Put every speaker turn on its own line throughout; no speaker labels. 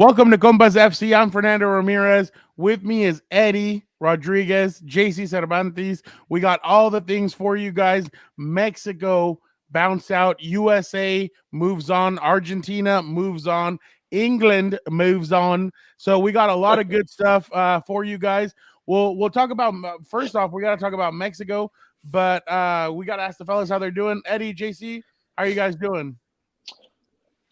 Welcome to Compas FC. I'm Fernando Ramirez. With me is Eddie Rodriguez, J.C. Cervantes. We got all the things for you guys. Mexico bounced out. USA moves on. Argentina moves on. England moves on. So we got a lot of good stuff for you guys. We'll talk about first off. We got to talk about Mexico, but we got to ask the fellas how they're doing. Eddie, JC, how are you guys doing?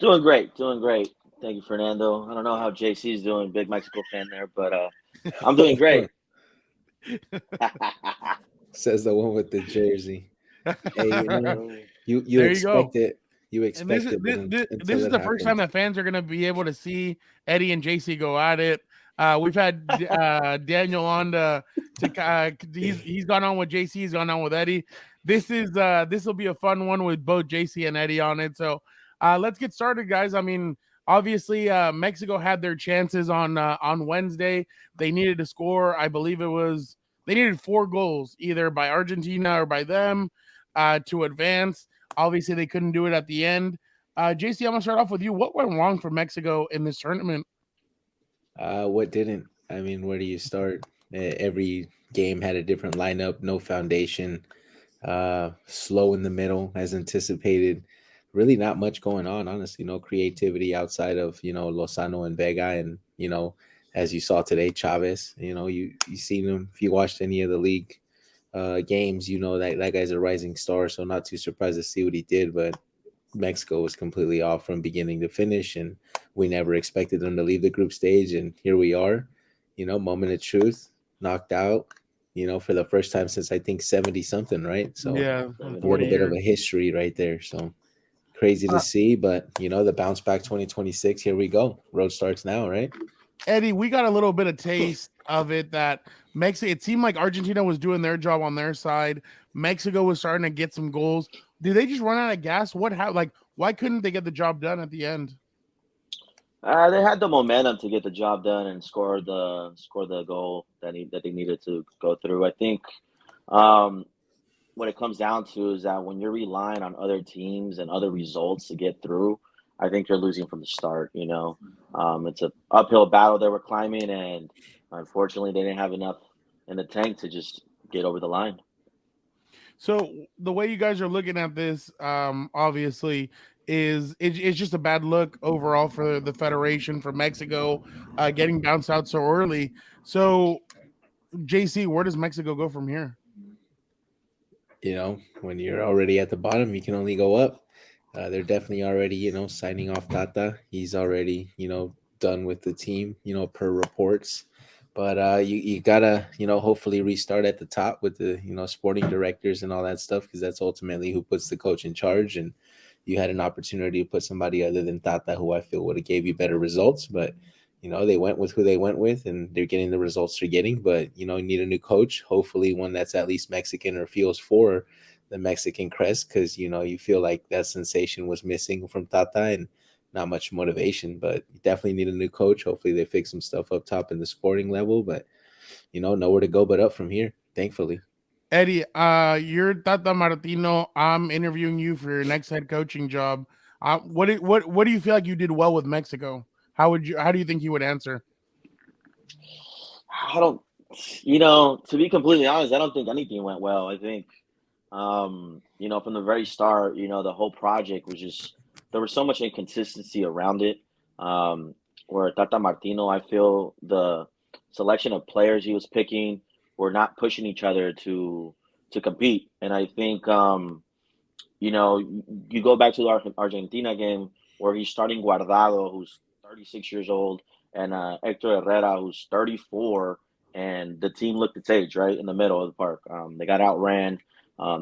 Doing great, doing great. Thank you, Fernando. I don't know how JC is doing, big Mexico fan there, but I'm doing great.
Says the one with the jersey. Hey, you
There you go.
expect it. You
And this
expect
is
it, but
this, this, this
until
is
it
the first time
happens.
that fans are going to be able to see Eddie and JC go at it. We've had Daniel on he's gone on with JC, he's gone on with Eddie. This will be a fun one with both JC and Eddie on it. So let's get started, guys. I mean, obviously Mexico had their chances on Wednesday. They needed to score. I believe they needed 4 goals either by Argentina or by them to advance. Obviously, they couldn't do it at the end. JC, I'm gonna start off with you. What went wrong for Mexico in this tournament?
What didn't? I mean, where do you start? Every game had a different lineup, no foundation, slow in the middle as anticipated. Really, not much going on. Honestly, no creativity outside of Lozano and Vega, and as you saw today, Chavez. You seen him if you watched any of the league games. You know that guy's a rising star, so not too surprised to see what he did. But Mexico was completely off from beginning to finish, and we never expected them to leave the group stage. And here we are, moment of truth, knocked out, for the first time since I think 70 something, right? So
Yeah, in
a
40
little bit of
years.
a history right there. So crazy to
Uh,
see, but the bounce back 2026, here we go. Road starts now, right?
Eddie, we got a little bit of taste of it that Mexico. It seemed like Argentina was doing their job on their side. Mexico was starting to get some goals. Did they just run out of gas? What happened? Like, why couldn't they get the job done at the end?
They had the momentum to get the job done and score the goal that they needed to go through. I think um, what it comes down to is that when you're relying on other teams and other results to get through, I think you're losing from the start. It's a uphill battle they were climbing, and unfortunately, they didn't have enough in the tank to just get over the line.
So the way you guys are looking at this, obviously, it's just a bad look overall for the federation for Mexico, getting bounced out so early. So, JC, where does Mexico go from here?
When you're already at the bottom, you can only go up. They're definitely already, signing off Tata. He's already, done with the team, per reports. But you gotta, hopefully restart at the top with the, sporting directors and all that stuff, because that's ultimately who puts the coach in charge. And you had an opportunity to put somebody other than Tata, who I feel would have gave you better results. But they went with who they went with, and they're getting the results they're getting. But you need a new coach, hopefully one that's at least Mexican or feels for the Mexican crest, because you feel like that sensation was missing from Tata and not much motivation. But you definitely need a new coach. Hopefully they fix some stuff up top in the sporting level, but nowhere to go but up from here, thankfully.
Eddie, you're Tata Martino. I'm interviewing you for your next head coaching job. What do you feel like you did well with Mexico? How do you think you would answer?
I don't, to be completely honest, I don't think anything went well. I think, from the very start, the whole project was just, there was so much inconsistency around it. Um, where Tata Martino, I feel the selection of players he was picking were not pushing each other to compete. And I think, you go back to the Argentina game where he's starting Guardado, who's 36 years old, and Hector Herrera, who's 34, and the team looked its age right in the middle of the park. They got outran,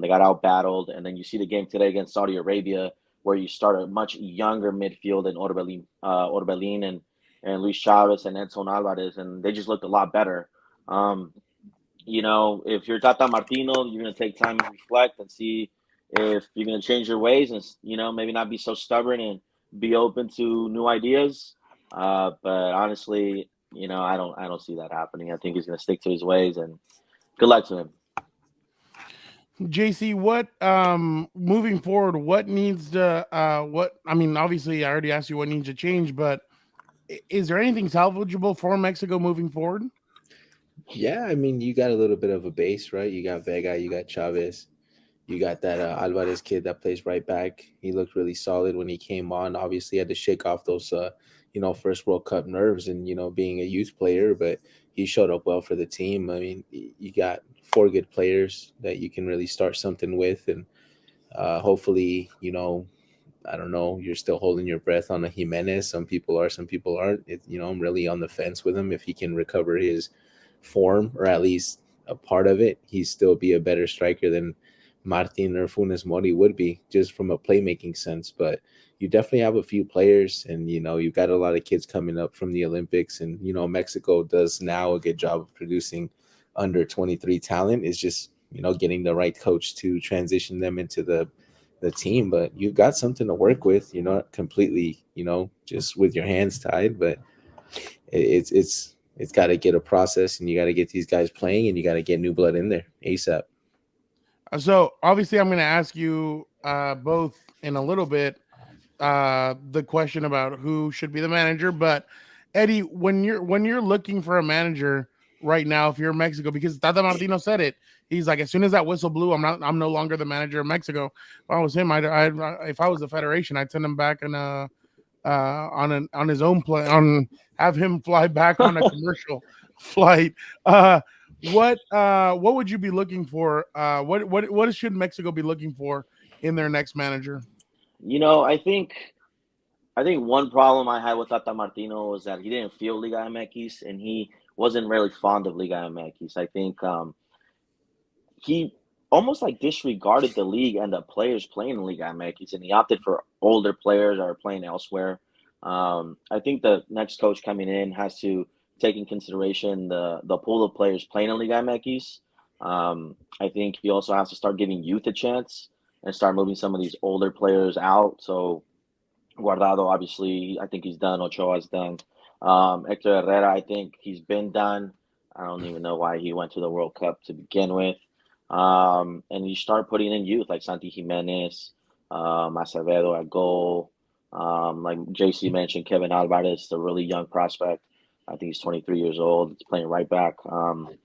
they got out battled, and then you see the game today against Saudi Arabia where you start a much younger midfield in Orbelin and Luis Chavez and Edson Alvarez, and they just looked a lot better. Um, if you're Tata Martino, you're going to take time and reflect and see if you're going to change your ways and, maybe not be so stubborn and be open to new ideas. But honestly, I don't see that happening. I think he's going to stick to his ways, and good luck to him.
JC, what moving forward, what needs to what I mean, obviously I already asked you what needs to change, but is there anything salvageable for Mexico moving forward?
Yeah, I mean, you got a little bit of a base, right? You got Vega, you got Chavez, you got that Alvarez kid that plays right back. He looked really solid when he came on. Obviously, had to shake off those, first World Cup nerves and being a youth player, but he showed up well for the team. I mean, you got four good players that you can really start something with, and hopefully, I don't know. You're still holding your breath on a Jimenez. Some people are, some people aren't. I'm really on the fence with him. If he can recover his form, or at least a part of it, he'd still be a better striker than Martin or Funes Mori would be, just from a playmaking sense. But you definitely have a few players, and you've got a lot of kids coming up from the Olympics, and Mexico does now a good job of producing under 23 talent. Is just getting the right coach to transition them into the team. But you've got something to work with. You're not completely, just with your hands tied, but it's got to get a process, and you got to get these guys playing, and you got to get new blood in there ASAP.
So obviously, I'm going to ask you both in a little bit the question about who should be the manager. But Eddie, when you're looking for a manager right now, if you're in Mexico, because Tata Martino said it, he's like, as soon as that whistle blew, I'm no longer the manager of Mexico. If I was him, if I was the federation, I'd send him back and on his own plane, on have him fly back on a commercial flight. What would you be looking for? What should Mexico be looking for in their next manager?
I think one problem I had with Tata Martino was that he didn't feel Liga MX and he wasn't really fond of Liga MX. I think he almost like disregarded the league and the players playing in Liga MX, and he opted for older players that are playing elsewhere. I think the next coach coming in has to take in consideration the pool of players playing in Liga MX. I think he also has to start giving youth a chance and start moving some of these older players out. So Guardado, obviously, I think he's done. Ochoa's done. Hector Herrera, I think he's been done. I don't even know why he went to the World Cup to begin with. And you start putting in youth like Santi Jimenez, Acevedo at goal. Like J.C. mentioned, Kevin Alvarez, the really young prospect. I think he's 23 years old. He's playing right back. And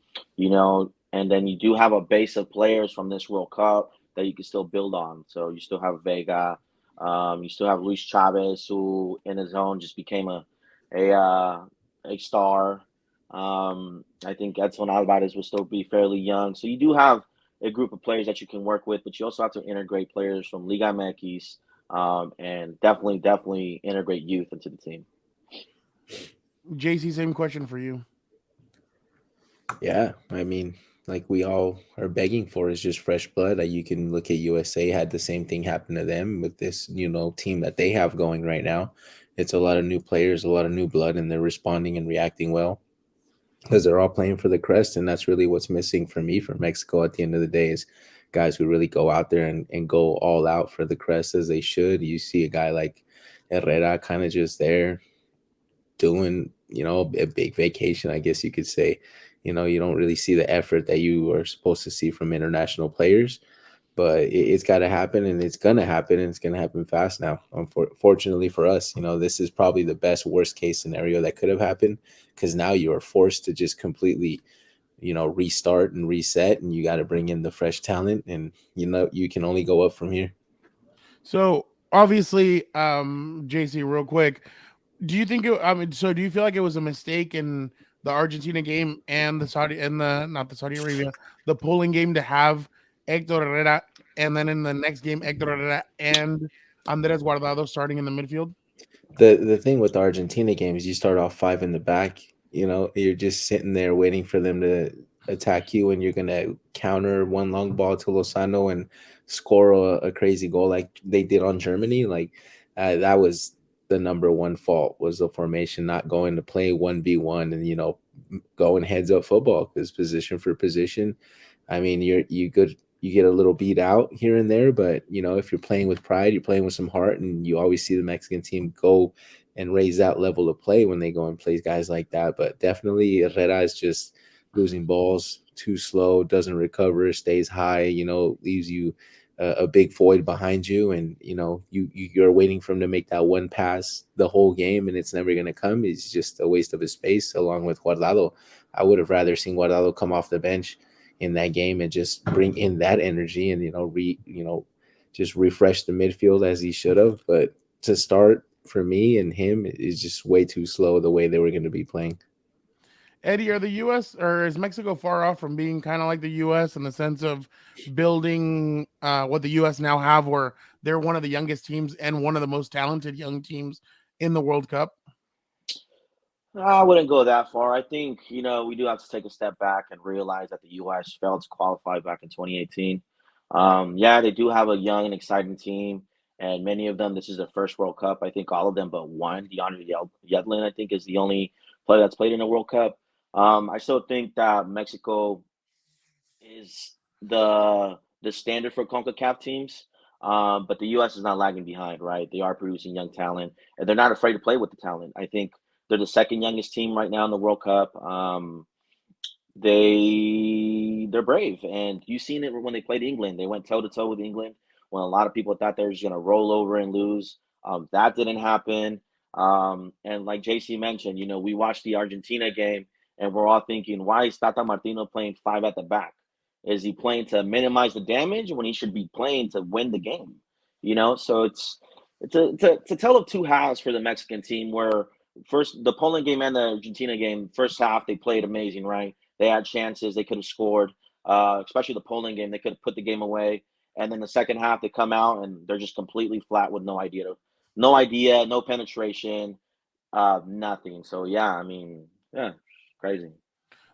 then you do have a base of players from this World Cup that you can still build on. So you still have Vega. You still have Luis Chavez, who in his own just became a star. I think Edson Alvarez will still be fairly young. So you do have a group of players that you can work with, but you also have to integrate players from Liga MX, and definitely integrate youth into the team.
JC, same question for you.
Yeah, I mean, like we all are begging for is just fresh blood. Like you can look at USA, had the same thing happen to them with this, team that they have going right now. It's a lot of new players, a lot of new blood, and they're responding and reacting well because they're all playing for the crest. And that's really what's missing for me from Mexico at the end of the day is guys who really go out there and go all out for the crest as they should. You see a guy like Herrera kind of just there doing, a big vacation, I guess you could say. You don't really see the effort that you are supposed to see from international players, but it's got to happen, and it's going to happen, and it's going to happen fast now. Unfortunately for us, this is probably the best worst case scenario that could have happened because now you are forced to just completely, restart and reset, and you got to bring in the fresh talent, and you can only go up from here.
So obviously, JC, real quick, do you think so do you feel like it was a mistake in the Argentina game and the Saudi and the not the Saudi Arabia, the polling game to have Hector Herrera, and then in the next game Hector Herrera and Andres Guardado starting in the midfield?
The thing with the Argentina game is you start off five in the back. You're just sitting there waiting for them to attack you, and you're gonna counter one long ball to Lozano and score a crazy goal like they did on Germany. Like that was the number one fault was the formation not going to play 1v1 and going heads up football because position for position. I mean, you get a little beat out here and there, but if you're playing with pride, you're playing with some heart, and you always see the Mexican team go and raise that level of play when they go and play guys like that. But definitely Herrera is just losing balls too slow, doesn't recover, stays high, leaves you a big void behind you, and you're waiting for him to make that one pass the whole game, and it's never going to come. It's just a waste of his space. Along with Guardado, I would have rather seen Guardado come off the bench in that game and just bring in that energy and just refresh the midfield as he should have. But to start for me and him is just way too slow the way they were going to be playing.
Eddie, are the U.S. or is Mexico far off from being kind of like the U.S. in the sense of building what the U.S. now have, where they're one of the youngest teams and one of the most talented young teams in the World Cup?
I wouldn't go that far. I think, we do have to take a step back and realize that the U.S. failed to qualify back in 2018. Yeah, they do have a young and exciting team, and many of them, this is their first World Cup. I think all of them but one, DeAndre Yedlin, I think, is the only player that's played in a World Cup. I still think that Mexico is the standard for CONCACAF teams. But the U.S. is not lagging behind, right? They are producing young talent, and they're not afraid to play with the talent. I think they're the second youngest team right now in the World Cup. They're brave, and you've seen it when they played England. They went toe to toe with England when a lot of people thought they were just going to roll over and lose. That didn't happen. And like JC mentioned, we watched the Argentina game, and we're all thinking, why is Tata Martino playing five at the back? Is he playing to minimize the damage when he should be playing to win the game? So it's a tale of two halves for the Mexican team. Where first the Poland game and the Argentina game, first half they played amazing, right? They had chances, they could have scored. Especially the Poland game, they could have put the game away. And then the second half, they come out and they're just completely flat with no idea, no penetration, nothing. So yeah, I mean, yeah, crazy.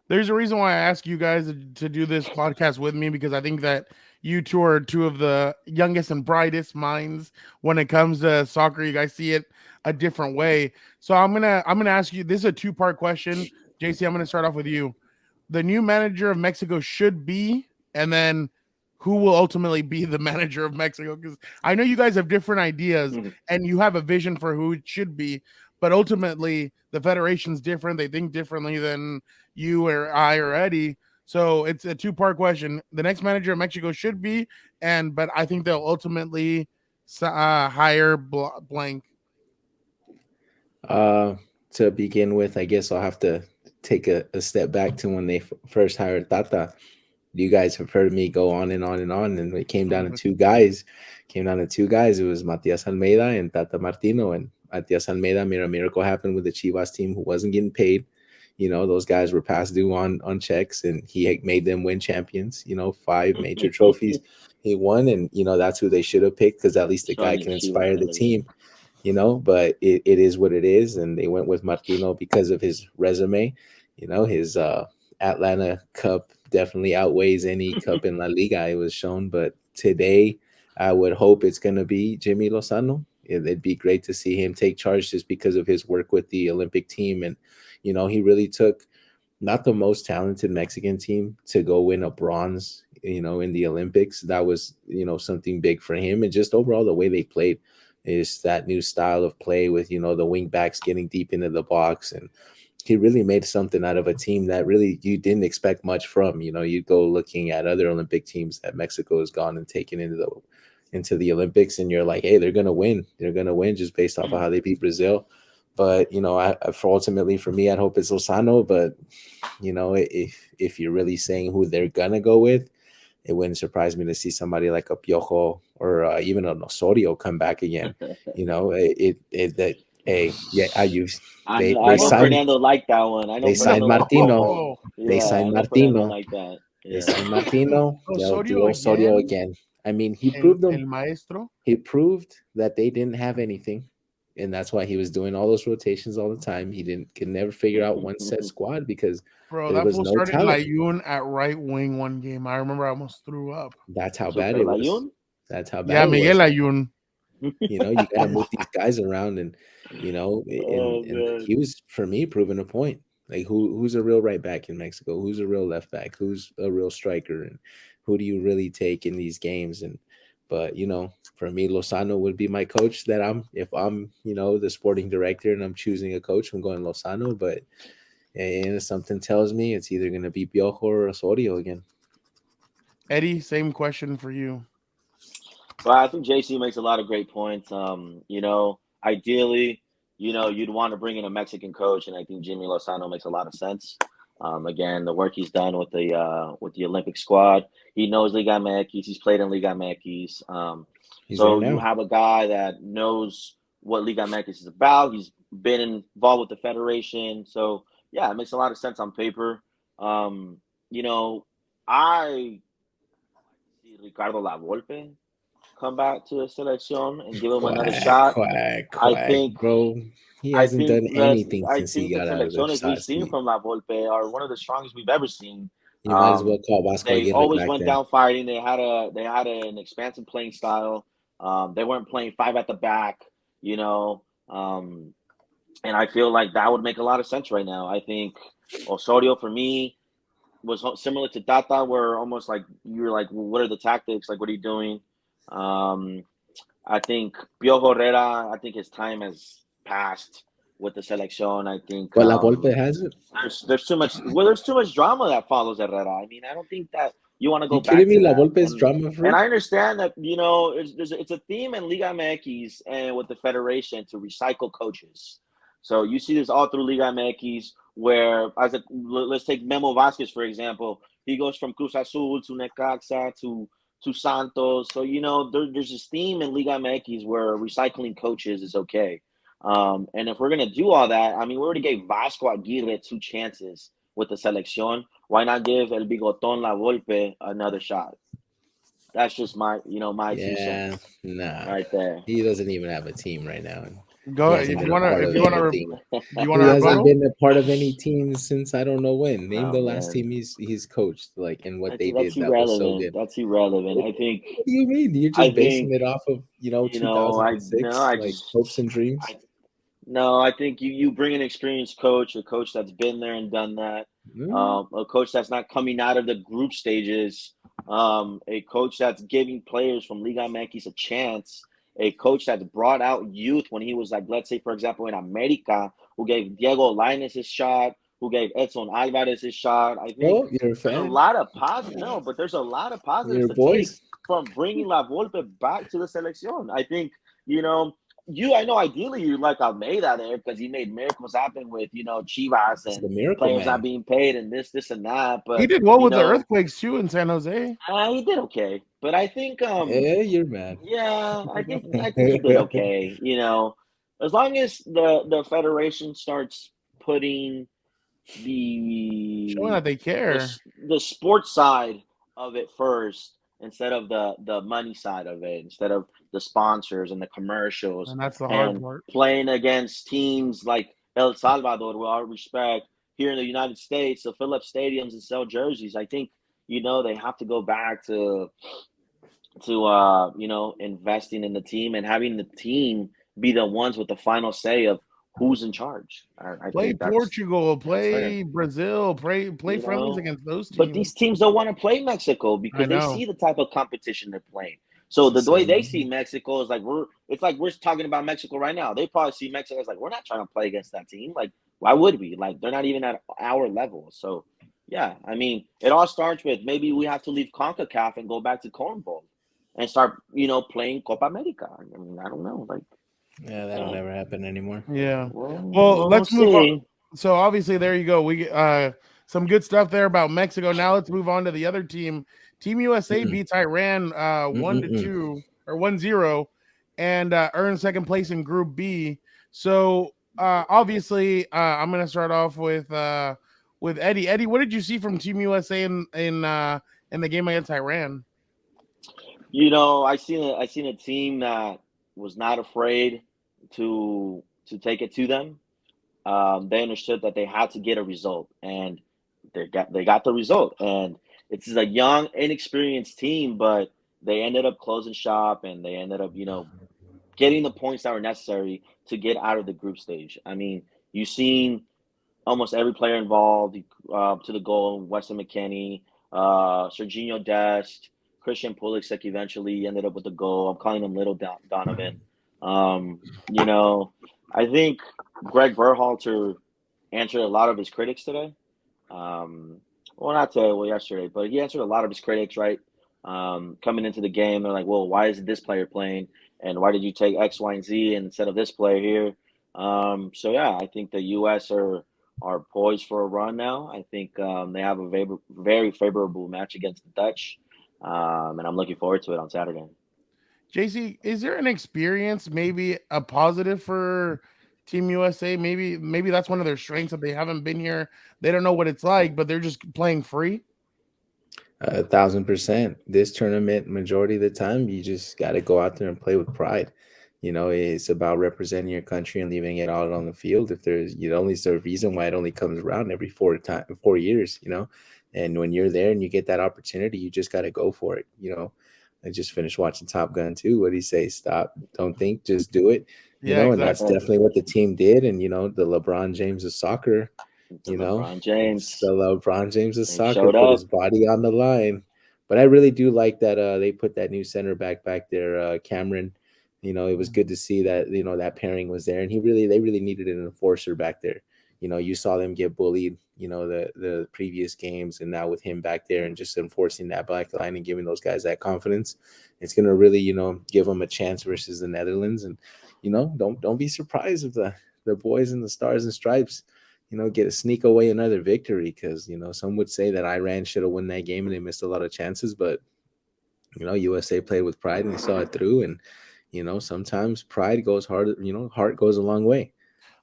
There's a reason why I ask you guys to do this podcast with me, because I think that you two are two of the youngest and brightest minds when it comes to soccer. You guys see it a different way. So I'm gonna ask you. This is a two-part question, JC. I'm gonna start off with you. The new manager of Mexico should be, and then who will ultimately be the manager of Mexico? Because I know you guys have different ideas and you have a vision for who it should be, but ultimately the federation's different. They think differently than you or I or Eddie. So it's a two-part question. The next manager of Mexico should be, but I think they'll ultimately hire blank.
Uh, to begin with, I guess I'll have to take a step back to when they first hired Tata. You guys have heard me go on and on and on, and it came down to two guys. Came down to two guys. It was Matias Almeida and Tata Martino. And Matias Almeida made a miracle happen with the Chivas team, who wasn't getting paid. Those guys were past due on checks, and he made them win champions. 5 major trophies he won, and that's who they should have picked, because at least the guy
Showing his
can
Chivas
inspire the
ability.
team. But it is what it is, and they went with Martino because of his resume. His Atlanta Cup definitely outweighs any cup in La Liga, it was shown. But today, I would hope it's going to be Jimmy Lozano. It'd be great to see him take charge, just because of his work with the Olympic team. And he really took not the most talented Mexican team to go win a bronze, in the Olympics. That was, something big for him. And just overall, the way they played is that new style of play with, the wing backs getting deep into the box. And he really made something out of a team that really you didn't expect much from. You go looking at other Olympic teams that Mexico has gone and taken into the Olympics, and you're like, hey, they're gonna win. They're gonna win just based off of how they beat Brazil. But for ultimately for me, I'd hope it's Lozano. But if you're really saying who they're gonna go with, it wouldn't surprise me to see somebody like a Piojo or even an Osorio come back again. That hey, yeah,
I
they
know
signed
Fernando liked that one. I know
they signed
Fernando liked
Martino.
Piojo.
Oh,
They
Yeah, I
signed
know Fernando
Martino.
liked that.
They
Yeah.
signed Martino. They'll do
Osorio
Osorio
again,
again. I mean, he proved them.
el maestro.
He proved that they didn't have anything, and that's why he was doing all those rotations all the time. He didn't could never figure out one set squad because
Bro,
there
that
was
fool
no
started
talent.
Layun at right wing one game. I remember I almost threw up.
That's how bad
Super
it was.
Layun?
That's how bad
Yeah,
it
Miguel
was.
Layun.
You got to move these guys around, and
Oh
and
man.
he was, for me, proving a point. Like, who's a real right back in Mexico? Who's a real left back? Who's a real striker? And who do you really take in these games? And but for me, Lozano would be my coach. That if I'm the sporting director and I'm choosing a coach, I'm going Lozano. But and something tells me it's either going to be Piojo or Osorio again.
Eddie, same question for you.
Well, I think JC makes a lot of great points. Ideally, you'd want to bring in a Mexican coach, and I think Jimmy Lozano makes a lot of sense. Again, the work he's done with the Olympic squad, he knows Liga MX. He's played in Liga MX.
He's there
So you
now.
have a guy that knows what Liga MX is about. He's been involved with the federation. So yeah, it makes a lot of sense on paper. You know, I see Ricardo Lavolpe come back to the selection and give him another
Quack,
shot.
quack,
I
quack,
think
bro. He hasn't done anything
I
since he
think the
got out of the
selecciones we've
shot
seen
seat.
from La Volpe are one of the strongest we've ever seen.
You might as well call Vasco
They
Aguirre
always
back
went
then.
down fighting. They had an expansive playing style. They weren't playing five at the back, you know. And I feel like that would make a lot of sense right now. I think Osorio for me was similar to Tata, where almost like you're like, well, what are the tactics? Like, what are you doing? Um, I think Piojo Herrera, I think his time has passed with the selección. I think
But La Volpe has it.
there's too much drama that follows Herrera. I mean, I don't think that you want to go
You kidding
back
me?
to
La
that.
Volpe is drama
And
free.
I understand that it's a theme in Liga MX and with the federation to recycle coaches. So you see this all through Liga MX, where let's take Memo Vasquez for example. He goes from Cruz Azul to Necaxa to Santos. So there's this theme in Liga MX where recycling coaches is okay. And if we're gonna do all that, I mean, we already gave Vasco Aguirre 2 chances with the selección. Why not give El Bigoton La Volpe another shot? That's just my two
Yeah,
cents
nah.
right there.
He doesn't even have a team right now.
Go
He
if
hasn't
you
been a
wanna
part
if
of
you wanna
anything.
do you want
He
a
hasn't
rebuttal?
been a part of any team since I don't know when. Name
Oh
the last
man,
team he's coached, like, and what they
that's
did that was so
irrelevant.
good.
That's irrelevant.
What do you mean? You're
I
just basing
think
it off of
I no,
2006,
I
like
just
hopes and dreams.
I No, I think you bring an experienced coach, a coach that's been there and done that,
Mm,
a coach that's not coming out of the group stages, a coach that's giving players from Liga MX a chance, a coach that's brought out youth when he was like, let's say, for example, in America, who gave Diego Lainez his shot, who gave Edson Alvarez his shot. I think
oh, you're a
there's a
fan.
lot of no, but there's a lot of positives
Your
to take
boys.
from bringing La Volpe back to the selección. I think, you know, I know ideally you like Almeida there because he made miracles happen with Chivas
It's the
and
miracle
players not
man.
being paid and this and that.
He
But
did well with the earthquakes too in San Jose.
he did okay. But I think
Yeah, you're mad.
yeah, I think he did okay. As long as the federation starts putting
Showing
the
that they care.
the sports side of it first instead of the money side of it, instead of the sponsors and the commercials,
And that's the hard
and
part.
playing against teams like El Salvador, with all respect, here in the United States, to fill up stadiums and sell jerseys. I think they have to go back to investing in the team and having the team be the ones with the final say of who's in charge. I
Play
think
Portugal,
that's fair.
play Brazil, play
You
friendlies
know,
against those
but
teams.
these teams don't want to play Mexico
I
because they
know.
see the type of competition they're playing.
It's
So
the
the way they see
same.
Mexico is like we're talking about Mexico right now. They probably see Mexico as like, we're not trying to play against that team. Like, why would we? Like, they're not even at our level. So yeah, I mean, it all starts with maybe we have to leave CONCACAF and go back to cornball and start playing Copa America. I mean, I don't know. Like,
Yeah, that'll
yeah,
never happen anymore.
Yeah. Well,
we'll
let's move on.
see.
So obviously there you go. We some good stuff there about Mexico. Now let's move on to the other team. Team USA
Mm-mm.
beats Iran 1-2 or 1-0 and earned second place in Group B. So obviously I'm gonna start off with Eddie. Eddie, what did you see from Team USA in the game against Iran?
I seen a team that was not afraid to take it to them. They understood that they had to get a result, and they got the result. And it's a young, inexperienced team, but they ended up closing shop, and they ended up, getting the points that were necessary to get out of the group stage. I mean, you've seen almost every player involved to the goal. Weston McKennie, Serginho Dest, Christian Pulisic eventually ended up with the goal. I'm calling him Little Donovan. Um, you know, I think Greg Berhalter answered a lot of his critics today. Well, not today, well, yesterday, but he answered a lot of his critics, right? coming into the game. They're like, well, why isn't this player playing? And why did you take X, Y, and Z instead of this player here? So yeah, I think the U.S. are poised for a run now. I think they have a very favorable match against the Dutch, and I'm looking forward to it on Saturday.
JC, is there an experience, maybe a positive for Team USA? Maybe that's one of their strengths that they haven't been here. They don't know what it's like, but they're just playing free.
1,000%. This tournament, majority of the time, you just got to go out there and play with pride. It's about representing your country and leaving it all on the field. If there's, only the reason why it only comes around every 4 years. And when you're there and you get that opportunity, you just got to go for it. I just finished watching Top Gun too. What do you say? Stop, don't think, just do it.
Yeah,
And that's
exactly.
definitely what the team did. And the LeBron James of soccer.
To LeBron
It's the
James,
LeBron James of
he
soccer
showed
put his
up.
body on the line. But I really do like that they put that new center back there, Cameron. It was good to see that that pairing was there, and they really needed an enforcer back there. You saw them get bullied, the previous games, and now with him back there and just enforcing that back line and giving those guys that confidence, it's gonna really give them a chance versus the Netherlands. And don't be surprised if the boys in the Stars and Stripes get a sneak away another victory, because some would say that Iran should have won that game and they missed a lot of chances, but USA played with pride and they saw it through. And sometimes pride goes hard. Heart goes a long way.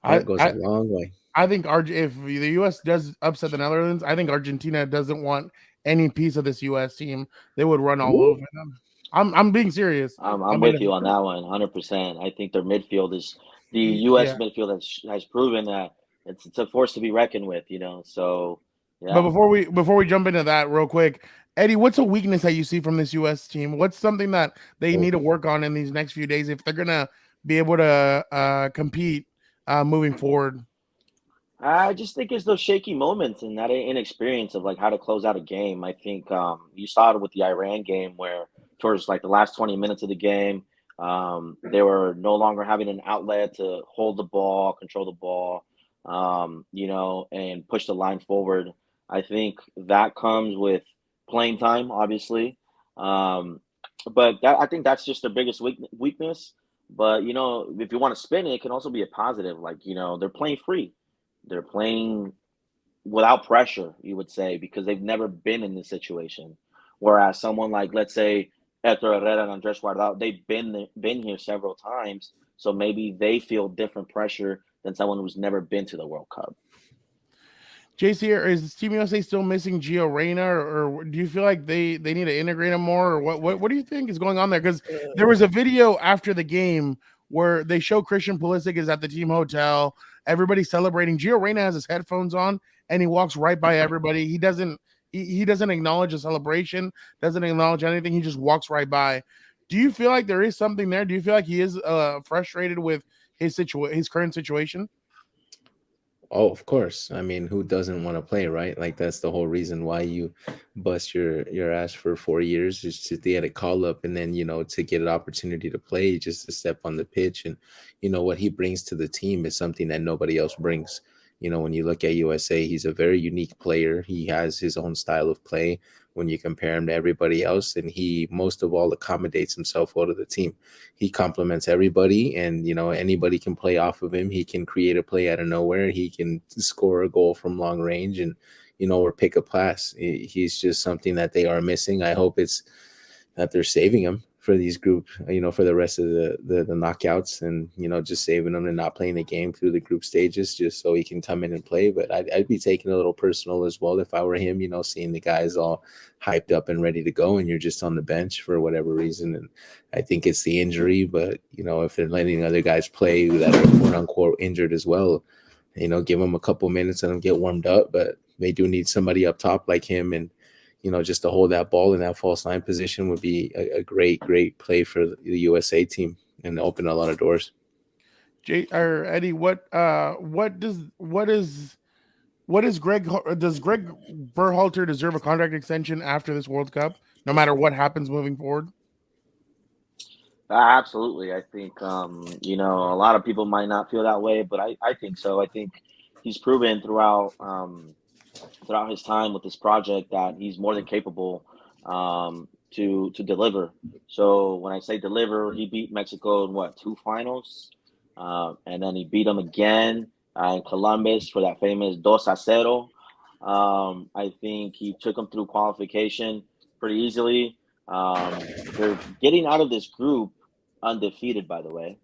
I
Heart goes a
I
long way.
I think if the U.S. does upset the Netherlands, I think Argentina doesn't want any piece of this U.S. team. They would run all
Woo.
over them. I'm being serious. I
I'm
mean,
with you on that one, 100%. I think their midfield is the U.S.
yeah.
midfield has proven that it's a force to be reckoned with. So
But
yeah.
before we jump into that real quick, Eddie, what's a weakness that you see from this U.S. team? What's something that they
Oh,
need to work on in these next few days if they're gonna be able to compete moving forward?
I just think it's those shaky moments and that inexperience of like how to close out a game. I think you saw it with the Iran game where towards like the last 20 minutes of the game, they were no longer having an outlet to hold the ball, control the ball, and push the line forward. I think that comes with playing time, obviously. Um, but I think that's just their biggest weakness. But if you want to spin it, it can also be a positive. Like they're playing free, they're playing without pressure, you would say, because they've never been in this situation. Whereas someone like, let's say, Hector Herrera and Andres Guardado, they've been here several times, so maybe they feel different pressure than someone who's never been to the World Cup.
JC, is Team USA still missing Gio Reyna, or do you feel like they need to integrate him more, or what do you think is going on there? Because there was a video after the game where they show Christian Pulisic is at the team hotel, everybody's celebrating. Gio Reyna has his headphones on and he walks right by everybody. He doesn't acknowledge a celebration, doesn't acknowledge anything. He just walks right by. Do you feel like there is something there? Do you feel like he is frustrated with his current situation?
Oh, of course. I mean, who doesn't want to play, right? Like that's the whole reason why you bust your ass for 4 years, just to get a call up, and then to get an opportunity to play, just to step on the pitch. And what he brings to the team is something that nobody else brings. When you look at USA, he's a very unique player. He has his own style of play when you compare him to everybody else, and he most of all accommodates himself well to the team. He complements everybody, and anybody can play off of him. He can create a play out of nowhere. He can score a goal from long range, and or pick a pass. He's just something that they are missing. I hope it's that they're saving him for these group, for the rest of the knockouts, and just saving him and not playing the game through the group stages, just so he can come in and play. But I'd be taking a little personal as well if I were him, seeing the guys all hyped up and ready to go, and you're just on the bench for whatever reason. And I think it's the injury, but if they're letting other guys play that are quote unquote injured as well, give them a couple minutes and them get warmed up. But they do need somebody up top like him, and just to hold that ball in that false line position would be a great play for the USA team and open a lot of doors.
Eddie, does Greg Berhalter deserve a contract extension after this World Cup, no matter what happens moving forward?
Absolutely. I think, a lot of people might not feel that way, but I think so. I think he's proven throughout his time with this project that he's more than capable. to deliver. So when I say deliver, he beat Mexico in what, two finals, and then he beat them again in Columbus for that famous 2-0. I think he took them through qualification pretty easily. They're getting out of this group undefeated, by the way.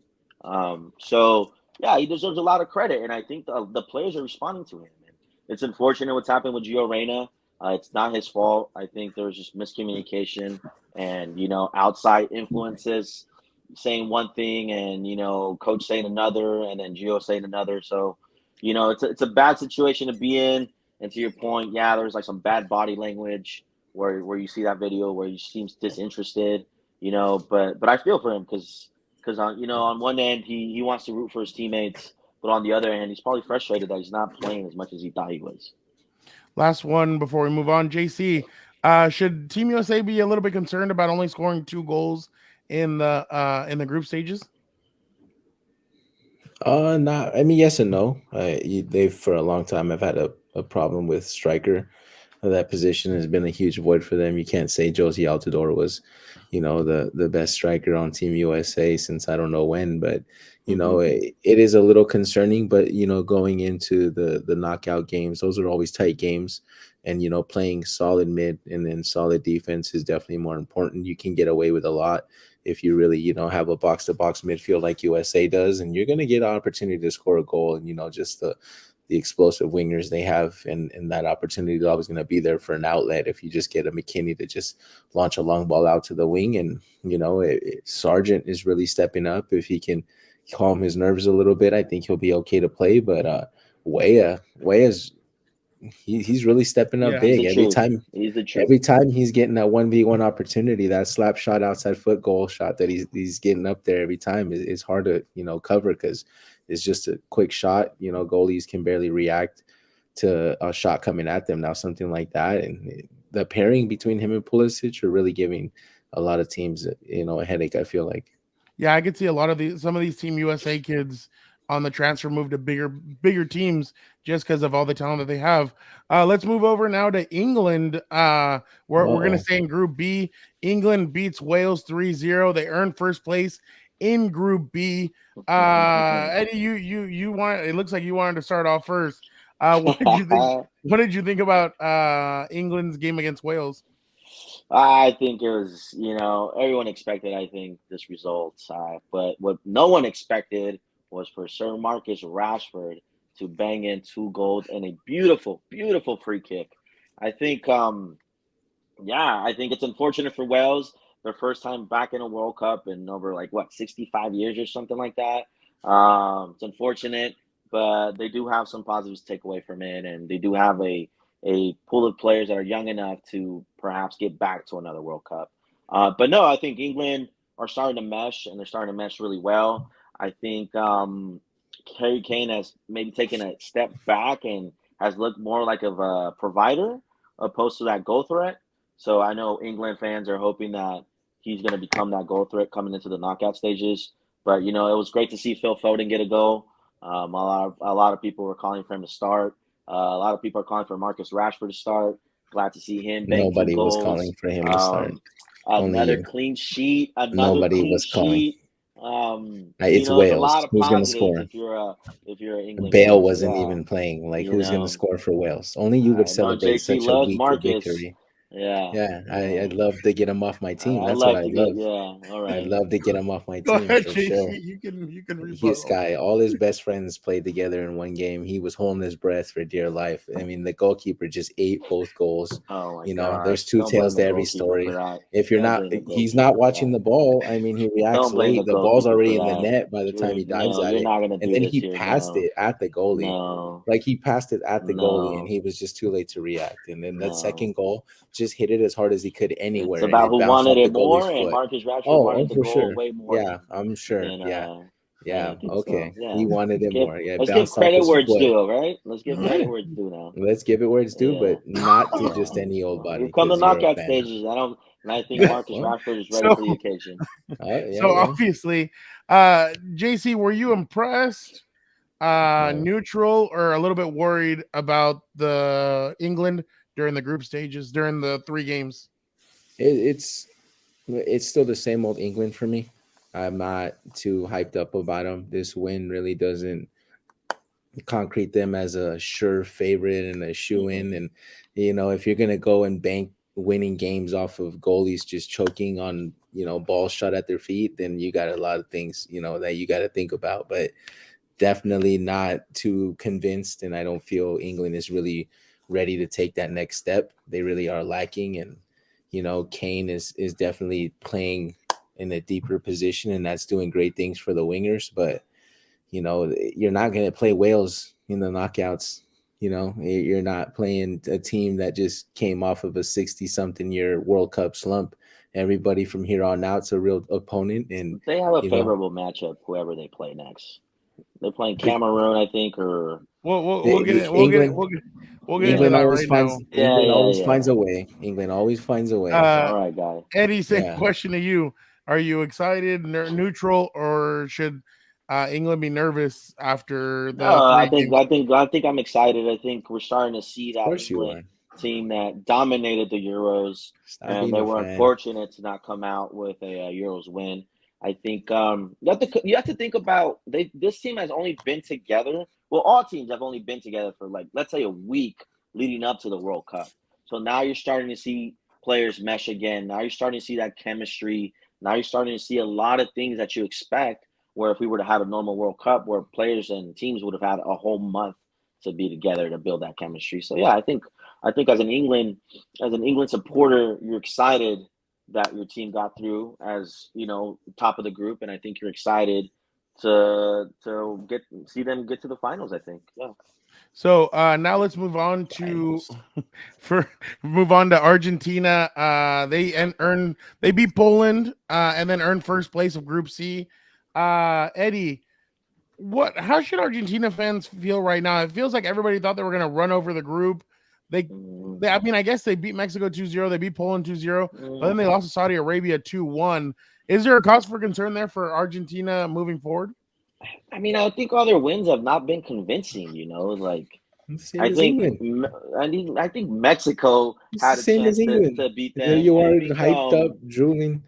So yeah, he deserves a lot of credit, and I think the players are responding to him. And it's unfortunate what's happened with Gio Reyna. It's not his fault. I think there was just miscommunication and outside influences saying one thing and coach saying another and then Gio saying another. So it's a bad situation to be in. And to your point, yeah, there's like some bad body language where you see that video where he seems disinterested. But I feel for him because on one end he wants to root for his teammates, but on the other hand he's probably frustrated that he's not playing as much as he thought he was.
Last one before we move on, JC. Should Team USA be a little bit concerned about only scoring 2 goals in the group stages?
Not. I mean, yes and no. They've for a long time have had a problem with striker. That position has been a huge void for them. You can't say Josie Altidore was, the best striker on Team USA since I don't know when, but it is a little concerning. But going into the knockout games, those are always tight games, and playing solid mid and then solid defense is definitely more important. You can get away with a lot if you really have a box to box midfield like USA does, and you're going to get an opportunity to score a goal, and just the explosive wingers they have, and that opportunity is always going to be there for an outlet if you just get a McKinney to just launch a long ball out to the wing. And Sargent is really stepping up. If he can calm his nerves a little bit, I think he'll be okay to play. But Weah's he's really stepping up
Yeah.
He's
big
the
every
truth.
time.
He's the truth.
Every time he's getting that 1v1 opportunity, that slap shot, outside foot goal shot that he's getting up there every time is hard to cover because it's just a quick shot. Goalies can barely react to a shot coming at them. Now something like that, and the pairing between him and Pulisic are really giving a lot of teams a headache, I feel like.
Yeah, I could see a lot of some of these Team USA kids on the transfer move to bigger teams just because of all the talent that they have. Let's move over now to England. We're gonna stay in Group B. England beats Wales 3-0. They earn first place in Group B. Eddie, you want? It looks like you wanted to start off first. What did you think? What did you think about England's game against Wales?
I think it was, everyone expected, I think, this result. But what no one expected was for Sir Marcus Rashford to bang in 2 goals and a beautiful, beautiful free kick. I think, I think it's unfortunate for Wales. Their first time back in a World Cup in over, like, what, 65 years or something like that. It's unfortunate, but they do have some positives to take away from it, and they do have a pool of players that are young enough to perhaps get back to another World Cup. But no, I think England are starting to mesh, and they're starting to mesh really well. I think Harry Kane has maybe taken a step back and has looked more like of a provider opposed to that goal threat. So I know England fans are hoping that he's going to become that goal threat coming into the knockout stages. But it was great to see Phil Foden get a goal. A lot of people were calling for him to start. A lot of people are calling for Marcus Rashford to start. Glad to see him bang two
Nobody was
goals.
calling for him to start. Only
Another
you.
clean sheet. Another
Nobody
clean
was calling.
sheet.
It's
It's a lot
Wales.
of
Who's gonna
positives
score?
if you're an England
Bale
fan. So
wasn't
yeah,
even playing. Like,
you
who's gonna
know,
score for Wales? Only you would
I know
celebrate
JC
such a
loves
weak
Marcus.
victory.
Yeah,
Yeah,
yeah.
I'd love to get him off my team.
I
That's what
love
I
to get.
love.
Yeah, all
I'd
right.
love to get him off my
Go
team
ahead,
for
JC.
sure.
You can
This
rebuttal.
guy, all his best friends played together in one game. He was holding his breath for dear life. I mean, the goalkeeper just ate both goals.
Oh my gosh!
There's two
Don't blame
tails
the
to every
goalkeeper for
story.
that.
If you're
Don't
not,
blame the
he's
goalkeeper
not
for
watching
that.
the ball. I mean, he reacts
Don't blame
late.
the
The ball's
goalkeeper for
already in the
that.
net by the time he dives
No,
at
you're
it.
not gonna
And
do
then
this
he
here.
passed
No,
it at the goalie.
no,
Like, he passed it at the goalie, and
no,
he was just too late to react. And then that
no.
second goal, just hit it as hard as he could
It's
anywhere, and
about
it
who
bounced
wanted
off the
it
goalie's
more, and
foot.
Marcus Rashford
Oh,
wanted the
for
goal
sure.
way more
Yeah, I'm sure.
than
Yeah,
than
yeah.
Kane. So
Okay,
yeah,
he wanted
let's
it
give
more. Yeah, it
let's give
bounced off
credit
his
where it's
foot.
due. All right, let's give credit where it's due now.
Let's give it where it's due,
Yeah,
but not to
yeah.
just any old
So here
body
come the
because you're a
knockout
fan.
stages. And I think Marcus
Well,
Rashford is ready
So
for the occasion.
yeah,
so
well,
obviously, JC, were you impressed,
no.
neutral, or a little bit worried about the England during the group stages during the 3 games?
It's It's still the same old England for me. I'm not too hyped up about them. This win really doesn't concrete them as a sure favorite and a shoe
Hmm.
in. And if you're gonna go and bank winning games off of goalies just choking on balls shot at their feet, then you got a lot of things that you got to think about. But definitely not too convinced, and I don't feel England is really ready to take that next step. They really are lacking, and Kane is definitely playing in a deeper position, and that's doing great things for the wingers. But you're not going to play Wales in the knockouts. You're not playing a team that just came off of a 60-something year World Cup slump. Everybody from here on out's a real opponent, and
They have a
you know
favorable matchup, whoever they play next. They're playing
the,
Cameroon, I think, or
We'll get
the
it.
England
We'll get into
England
yeah,
that
always
right
finds
now.
yeah,
England
yeah,
always
yeah.
finds a way. England always finds a way.
Uh,
All right, guy.
Eddie, same
Yeah.
question to you. Are you excited, neutral, or should England be nervous after
No,
the
I
three
think
games?
I think I think I'm excited. I think we're starting to see
Of
that
course you
England
are.
team that dominated the Euros,
Stop
and
being
they
a
were
fan.
unfortunate to not come out with a, Euros win. I think you have to think about this team has only been together. Well, all teams have only been together for like let's say a week leading up to the World Cup. So now you're starting to see players mesh again. Now you're starting to see that chemistry. Now you're starting to see a lot of things that you expect where if we were to have a normal World Cup, where players and teams would have had a whole month to be together to build that chemistry. So yeah, I think as an England supporter, you're excited that your team got through as top of the group, and I think you're excited to get see them get to the finals. I think yeah.
So now let's move on to
Finals.
for move on to Argentina. They beat Poland and then earned first place of Group C. Eddie, how should Argentina fans feel right now? It feels like everybody thought they were going to run over the group. They,
Mm,
I mean, I guess they beat Mexico 2-0, they beat Poland 2-0, but then
mm.
they lost to Saudi Arabia 2-1. Is there a cause for concern there for Argentina moving forward?
I mean, I think all their wins have not been convincing. Like
It's the same
I
as
think
England.
I think Mexico
It's the
had a
same as
chance to,
England.
to beat
There
them.
you
I
are,
think
hyped up, drooling.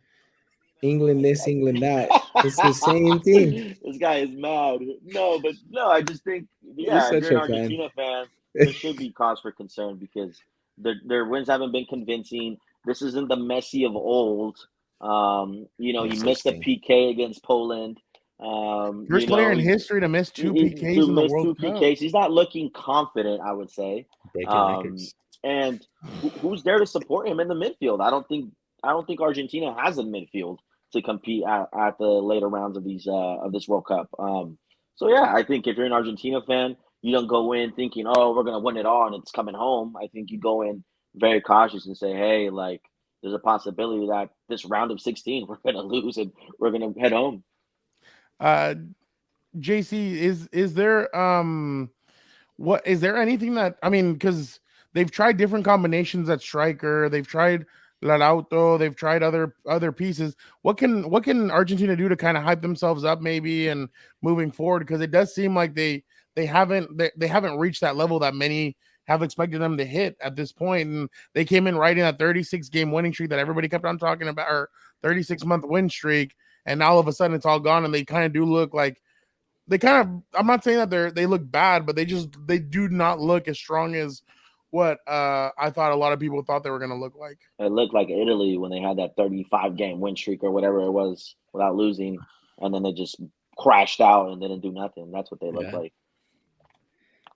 England this, England that. It's the same team.
this guy is mad. No, but no, I just think
You're
yeah, if
such
you're an
a fan.
Argentina fan, there should be cause for concern because their wins haven't been convincing. This isn't the Messi of old.
No
He
such
missed a
thing.
PK against Poland.
First player in history to miss two
To
PKs in the
miss
World
two
Cup.
PKs. He's not looking confident, I would say.
Breaking
Um,
records.
and who's there to support him in the midfield? I don't think Argentina has a midfield to compete at the later rounds of this World Cup. So yeah, I think if you're an Argentina fan, you don't go in thinking, oh, we're gonna win it all and it's coming home. I think you go in very cautious and say, hey, like there's a possibility that this round of 16 we're gonna lose and we're gonna head home.
Uh, JC, is there what is there anything that I mean because they've tried different combinations at striker, they've tried Lalauto, they've tried other pieces. What can Argentina do to kind of hype themselves up maybe and moving forward because it does seem like they haven't reached that level that many have expected them to hit at this point, and they came in right in that 36 game winning streak that everybody kept on talking about, or 36-month win streak, and now all of a sudden it's all gone, and they kind of do look like they kind of I'm not saying that they look bad, but they do not look as strong as what I thought a lot of people thought they were gonna look like.
It looked like Italy when they had that 35 game win streak or whatever it was without losing, and then they just crashed out and didn't do nothing. That's what they look
Yeah.
like.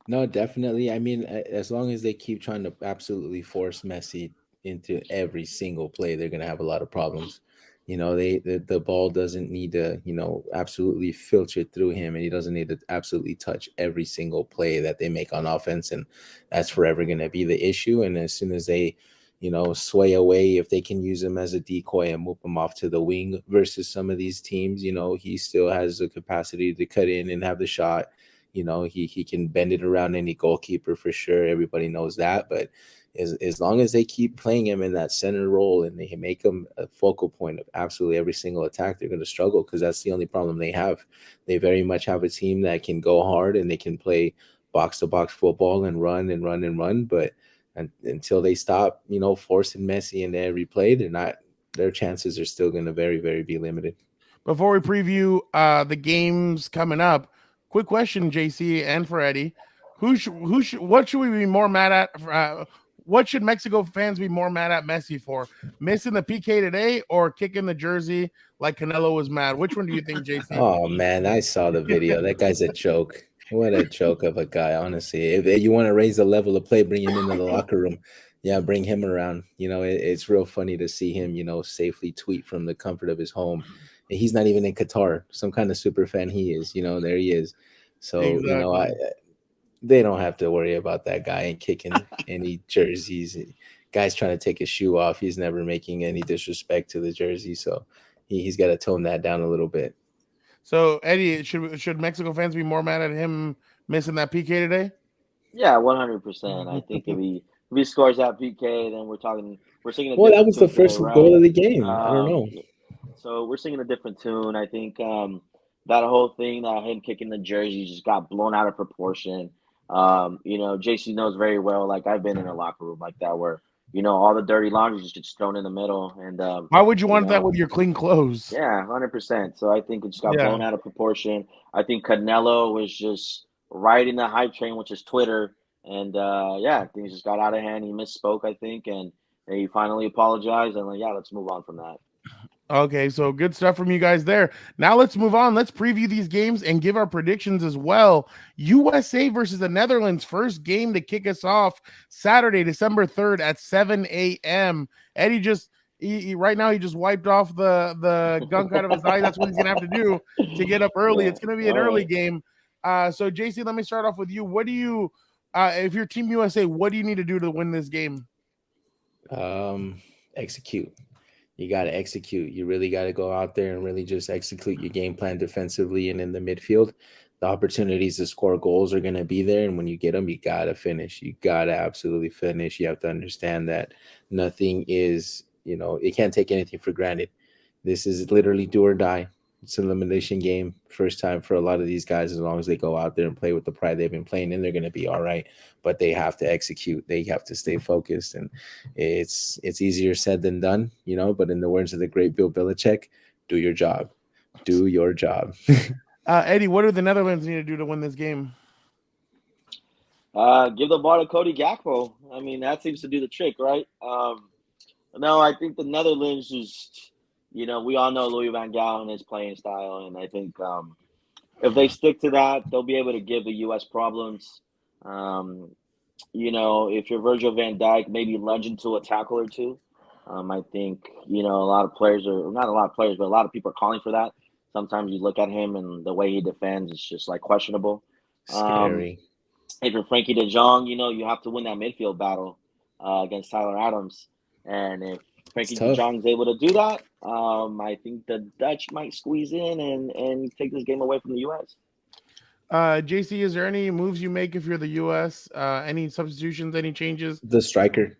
No, definitely. I mean, as long as they keep trying to absolutely force Messi into every single play, they're going to have a lot of problems. The ball doesn't need to, absolutely filter through him, and he doesn't need to absolutely touch every single play that they make on offense, and that's forever going to be the issue. And as soon as they, sway away, if they can use him as a decoy and move him off to the wing versus some of these teams, he still has the capacity to cut in and have the shot. He can bend it around any goalkeeper for sure. Everybody knows that. But as long as they keep playing him in that center role and they make him a focal point of absolutely every single attack, they're going to struggle because that's the only problem they have. They very much have a team that can go hard and they can play box to box football and run and run and run. But until they stop, forcing Messi into every play, they're not their chances are still going to very be limited.
Before we preview the games coming up, quick question, JC, and for Eddie, what should we be more mad at? What should Mexico fans be more mad at Messi for? Missing the PK today or kicking the jersey like Canelo was mad? Which one do you think, JC?
Oh man, I saw the video. That guy's a joke. What a joke of a guy, honestly. If you want to raise the level of play, bring him into the locker room. Yeah, bring him around. It's real funny to see him, safely tweet from the comfort of his home. And he's not even in Qatar. Some kind of super fan he is. There he is. So,
Exactly.
they don't have to worry about that guy and kicking any jerseys. Guy's trying to take his shoe off. He's never making any disrespect to the jersey. So he's got to tone that down a little bit.
So, Eddie, should Mexico fans be more mad at him missing that PK today?
Yeah, 100%. I think if he scores that PK, then we're singing a
Well, that
different
was the
tune today,
first goal
right?
of the game. I don't know.
Um, so we're singing a different tune. I think that whole thing that him kicking the jersey just got blown out of proportion. JC knows very well. Like I've been in a locker room like that where all the dirty laundry just gets thrown in the middle, and
Why would you
you
want that
know
with your clean clothes?
yeah, 100%. So I think it just got
Yeah.
blown out of proportion. I think Canelo was just riding the hype train, which is Twitter, and things just got out of hand. He misspoke, I think, and he finally apologized. And let's move on from that.
Okay, so good stuff from you guys there. Now let's move on. Let's preview these games and give our predictions as well. USA versus the Netherlands, first game to kick us off Saturday, December 3rd at 7 a.m. Eddie right now he just wiped off the gunk out of his eye. That's what he's gonna have to do to get up early.
Yeah.
It's gonna be an
All
early
right.
game. So JC, let me start off with you. What do you if you're Team USA, what do you need to do to win this game?
Execute. You got to execute. You really got to go out there and really just execute your game plan defensively and in the midfield. The opportunities to score goals are going to be there. And when you get them, you got to finish. You got to absolutely finish. You have to understand that nothing is, you can't take anything for granted. This is literally do or die. It's an elimination game. First time for a lot of these guys. As long as they go out there and play with the pride they've been playing in, they're going to be all right. But they have to execute. They have to stay focused. And it's easier said than done, But in the words of the great Bill Belichick, do your job. Do your job.
Eddie, what do the Netherlands need to do to win this game?
Give the ball to Cody Gakpo. I mean, that seems to do the trick, right? No, I think the Netherlands just, we all know Louis van Gaal and his playing style, and I think if they stick to that, they'll be able to give the U.S. problems. If you're Virgil van Dijk, maybe lunge into a tackle or two. I think, a lot of players not a lot of players, but a lot of people are calling for that. Sometimes you look at him and the way he defends, it's just like questionable.
Scary.
If you're Frankie de Jong, you have to win that midfield battle against Tyler Adams. And if Frankie de Jong's able to do that, I think the Dutch might squeeze in and take this game away from the U.S.
JC, is there any moves you make if you're the U.S.? Any substitutions, any changes?
The striker,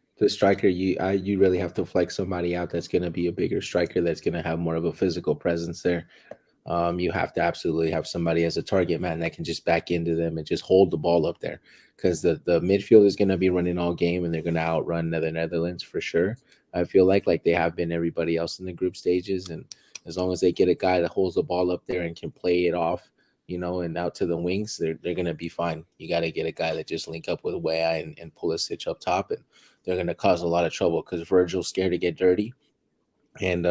you really have to flex somebody out that's going to be a bigger striker, that's going to have more of a physical presence there. You have to absolutely have somebody as a target man that can just back into them and just hold the ball up there, because the midfield is going to be running all game and they're going to outrun the Netherlands for sure. I feel like they have been everybody else in the group stages, and as long as they get a guy that holds the ball up there and can play it off, and out to the wings, they're going to be fine. You got to get a guy that just link up with Weah and pull a stitch up top, and they're going to cause a lot of trouble because Virgil's scared to get dirty. And,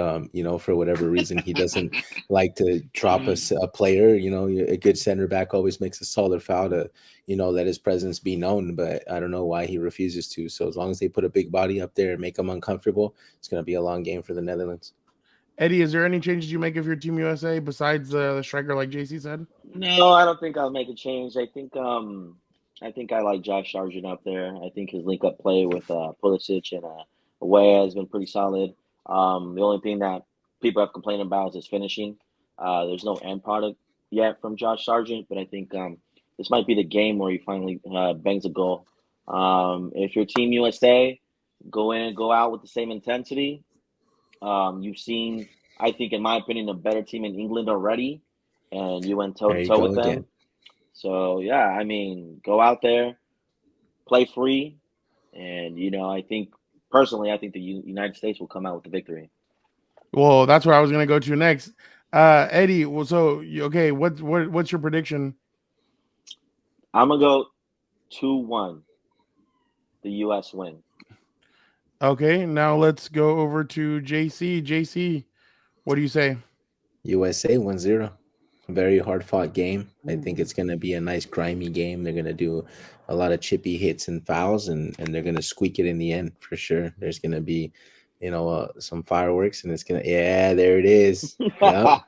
for whatever reason, he doesn't like to drop a player. A good center back always makes a solid foul to, let his presence be known. But I don't know why he refuses to. So as long as they put a big body up there and make them uncomfortable, it's going to be a long game for the Netherlands.
Eddie, is there any changes you make if you're Team USA besides the striker, like JC said?
No, I don't think I'll make a change. I think I like Josh Sargent up there. I think his link up play with Pulisic and Weah has been pretty solid. The only thing that people have complained about is his finishing. There's no end product yet from Josh Sargent, but I think this might be the game where he finally bangs a goal. If you're Team USA, go in, go out with the same intensity. You've seen, I think, in my opinion, a better team in England already, and you went toe to toe with them. So yeah, I mean, go out there, play free, and I think personally, I think the United States will come out with the victory.
Well, that's where I was gonna go to next. Eddie, well, so okay, what's your prediction?
I'm gonna go 2-1. The U.S. win.
Okay, now let's go over to JC. JC, what do you say?
USA 1-0. Very hard fought game. I think
Ooh.
it's going to be a nice grimy game. They're going to do a lot of chippy hits and fouls, and they're going to squeak it in the end for sure. There's going to be, some fireworks, and it's going to, yeah, there it is. Yep,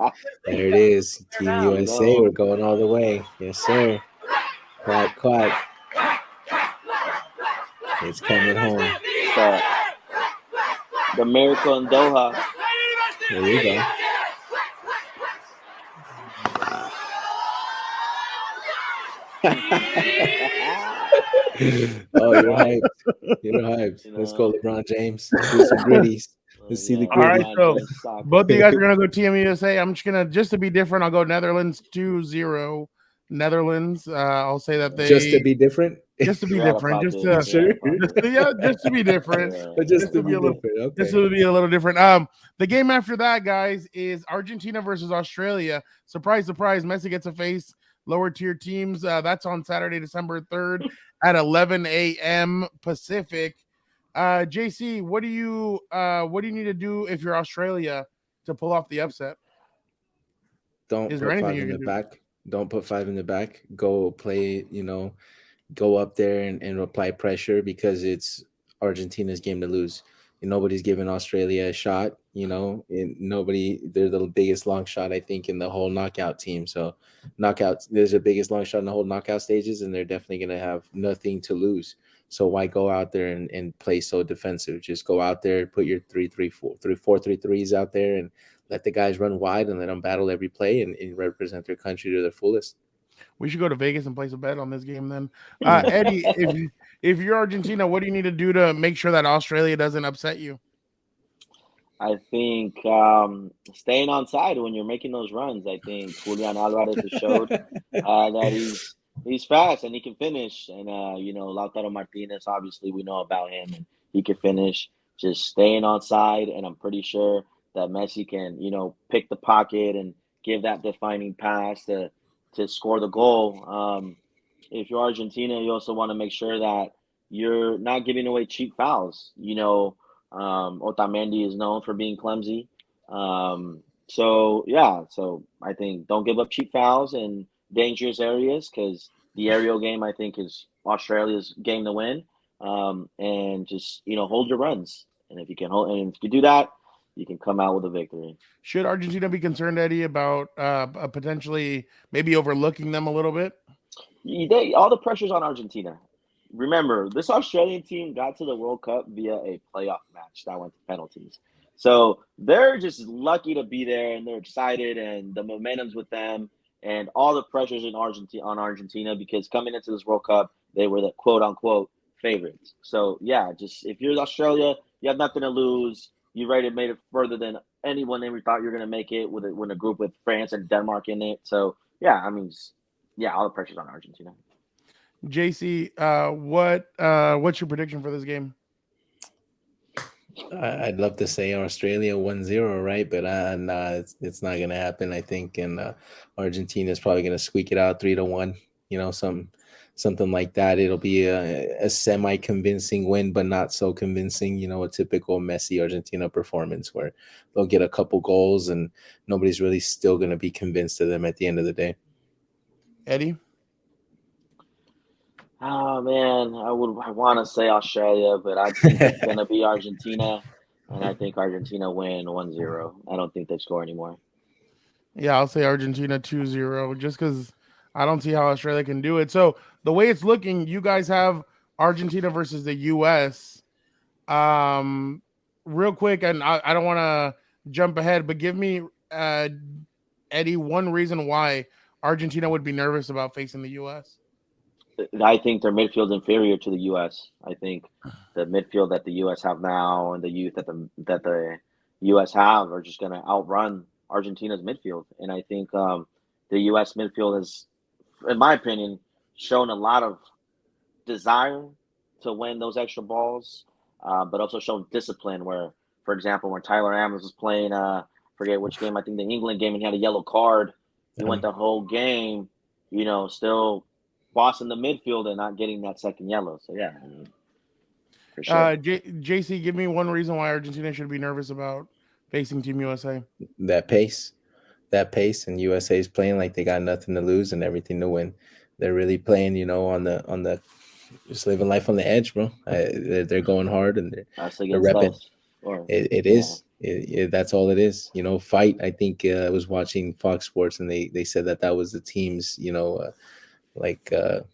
there it is. Team
You
USA,
know,
we're going all the way. Yes, sir. Quack, quack. It's coming home.
the the miracle in Doha.
There you go. Oh, you're
Yeah,
hyped. You're hyped.
you
Let's
know,
go, LeBron James. Do some gritties. Let's see the
yeah,
All right,
gritty.
LeBron
so
James
both of
soccer.
you guys are gonna go Team USA. I'm just to be different. I'll go Netherlands 2-0. Netherlands. I'll say that
Just to
they
be different.
just to be
You're out of
different, just
pocket.
You
to
You're out
sure?
of pocket.
just to be different,
Yeah.
But just
just to
to
be
be
a little,
different.
just
Okay.
to be a little different. The game after that, guys, is Argentina versus Australia. Surprise, surprise! Messi gets to face lower tier teams. That's on Saturday, December 3rd at 11 a.m. Pacific. JC, what do you need to do if you're Australia to pull off the upset?
Don't
Is there
put
anything
five
you
in
can
the
do?
back. Don't put five in the back. Go play, go up there and apply pressure because it's Argentina's game to lose. And nobody's giving Australia a shot, and they're the biggest long shot, I think, in the whole knockout team. So, there's the biggest long shot in the whole knockout stages, and they're definitely going to have nothing to lose. So, why go out there and play so defensive? Just go out there, put your 3-3-4 out there, and let the guys run wide and let them battle every play and represent their country to their fullest.
We should go to Vegas and place a bet on this game then.
Mm.
Eddie, if you're Argentina, what do you need to do to make sure that Australia doesn't upset you?
I think staying on side when you're making those runs. I think Julian Alvarez has showed that he's fast and he can finish. And Lautaro Martinez, obviously, we know about him and he can finish. Just staying on side, and I'm pretty sure that Messi can, pick the pocket and give that defining pass to score the goal. If you're Argentina, you also want to make sure that you're not giving away cheap fouls. Otamendi is known for being clumsy. So yeah, so I think don't give up cheap fouls in dangerous areas because the aerial game I think is Australia's game to win. And just hold your runs, and if you can hold, and if you do that, you can come out with a victory.
Should Argentina be concerned, Eddie, about potentially maybe overlooking them a little bit?
All the pressure's on Argentina. Remember, this Australian team got to the World Cup via a playoff match that went to penalties. So they're just lucky to be there, and they're excited, and the momentum's with them, and all the pressure's in Argentina because coming into this World Cup, they were the quote unquote favorites. So yeah, just if you're Australia, you have nothing to lose. You already made it further than anyone ever thought you're going to make it with a group with France and Denmark in it. So yeah, I mean, yeah, all the pressure's on Argentina.
JC, what's your prediction for this game?
I'd love to say Australia 1-0, right? But nah, it's not gonna happen, I think. And Argentina is probably gonna squeak it out 3-1. Something like that. It'll be a semi convincing win, but not so convincing. A typical Messi Argentina performance where they'll get a couple goals and nobody's really still gonna be convinced of them at the end of the day.
Eddie?
Oh man, I want to say Australia, but I think it's gonna be Argentina, and I think Argentina win 1-0. I don't think they score anymore.
Yeah, I'll say Argentina 2-0, just because I don't see how Australia can do it. So the way it's looking, you guys have Argentina versus the U.S. Um, Real quick, and I don't want to jump ahead, but give me, uh, Eddie, one reason why Argentina would be nervous about facing the U.S.
I think their midfield's inferior to the U.S. I think the midfield that the U.S. have now and the youth that the U.S. have are just going to outrun Argentina's midfield. And I think the U.S. midfield has, in my opinion, shown a lot of desire to win those extra balls, but also shown discipline where for example, when Tyler Adams was playing, forget which game, I think the England game, and he had a yellow card. He went the whole game, still bossing the midfield and not getting that second yellow. So yeah, I mean, for sure.
JC, give me one reason why Argentina should be nervous about facing Team USA.
That pace, and USA is playing like they got nothing to lose and everything to win. They're really playing, on the just living life on the edge, bro. They're going hard and
Us
they're
against
repping.
us. Or
It
yeah.
is. That's all it is. Fight. I think I was watching Fox Sports and they said that was the team's, like the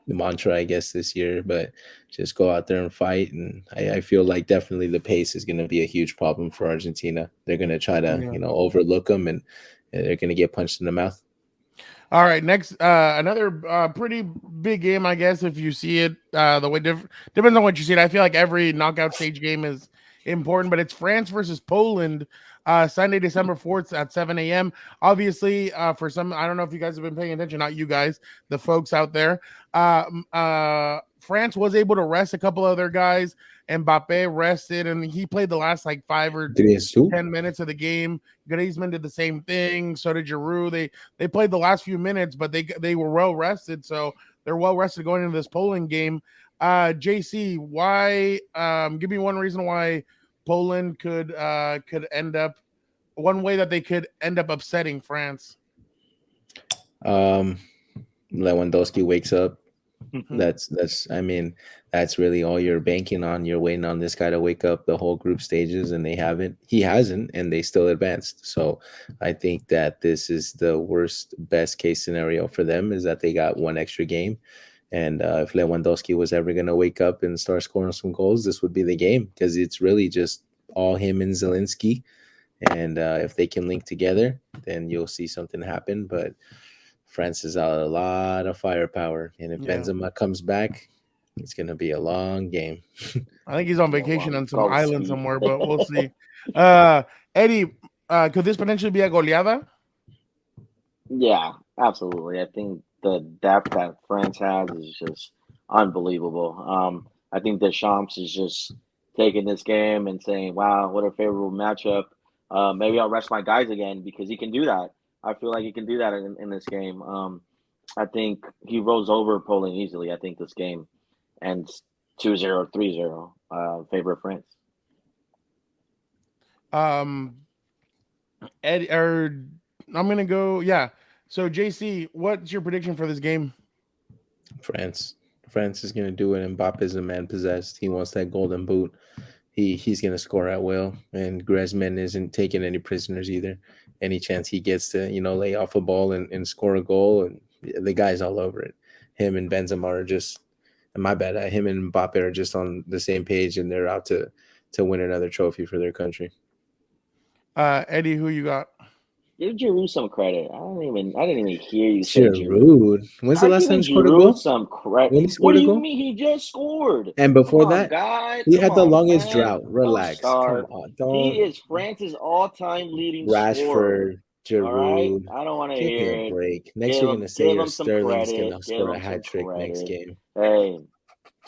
mantra, I guess, this year. But just go out there and fight. And I feel like definitely the pace is going to be a huge problem for Argentina. They're going to try to,
Yeah.
overlook them and they're going to get punched in the mouth.
All right, next, another pretty big game, I guess, if you see it the way depends on what you see it. I feel like every knockout stage game is important, but it's France versus Poland, Sunday, December 4th at 7 a.m. Obviously, for some, I don't know if you guys have been paying attention, not you guys, the folks out there. France was able to rest a couple other guys. Mbappe rested, and he played the last like 5 or 10 minutes of the game. Griezmann did the same thing. So did Giroud. They played the last few minutes, but they were well rested. So they're well rested going into this Poland game. JC, why? Give me one reason why Poland could end up one way that they could end up upsetting France.
Lewandowski wakes up. That's I mean, that's really all you're banking on. You're waiting on this guy to wake up the whole group stages, and he hasn't, and they still advanced. So I think that this is the best case scenario for them, is that they got one extra game. And if Lewandowski was ever going to wake up and start scoring some goals, this would be the game, because it's really just all him and Zelensky. And if they can link together, then you'll see something happen. But France is out a lot of firepower, and if Benzema comes back, it's going to be a long game.
I think he's on vacation on some island somewhere, but we'll see. Eddie, could this potentially be a goleada?
Yeah, absolutely. I think the depth that France has is just unbelievable. I think Deschamps is just taking this game and saying, "Wow, what a favorable matchup. Maybe I'll rest my guys again," because he can do that. I feel like he can do that in this game. I think he rolls over Poland easily. I think this game ends 2-0, 3-0, favor of France.
Eddie, I'm gonna go. Yeah. So JC, what's your prediction for this game?
France is going to do it. Mbappe is a man possessed. He wants that golden boot. He's going to score at will, and Griezmann isn't taking any prisoners either. Any chance he gets to, lay off a ball and score a goal, and the guy's all over it. Him and Benzema are just, my bad, him and Mbappe are just on the same page, and they're out to win another trophy for their country.
Eddie, who you got?
Give Giroud some credit. I didn't even hear you say
Giroud. When's the last time he scored a goal?
Some credit.
When he scored
what do
a goal?
You mean he just scored?
And before that,
God,
he had the longest
man.
drought. Relax. Come on,
He is France's all-time leading scorer.
Rashford, Giroud.
All right? I don't want to hear
it. Break. Next,
you're
going to say your Sterling's going to score a hat trick next game.
Hey,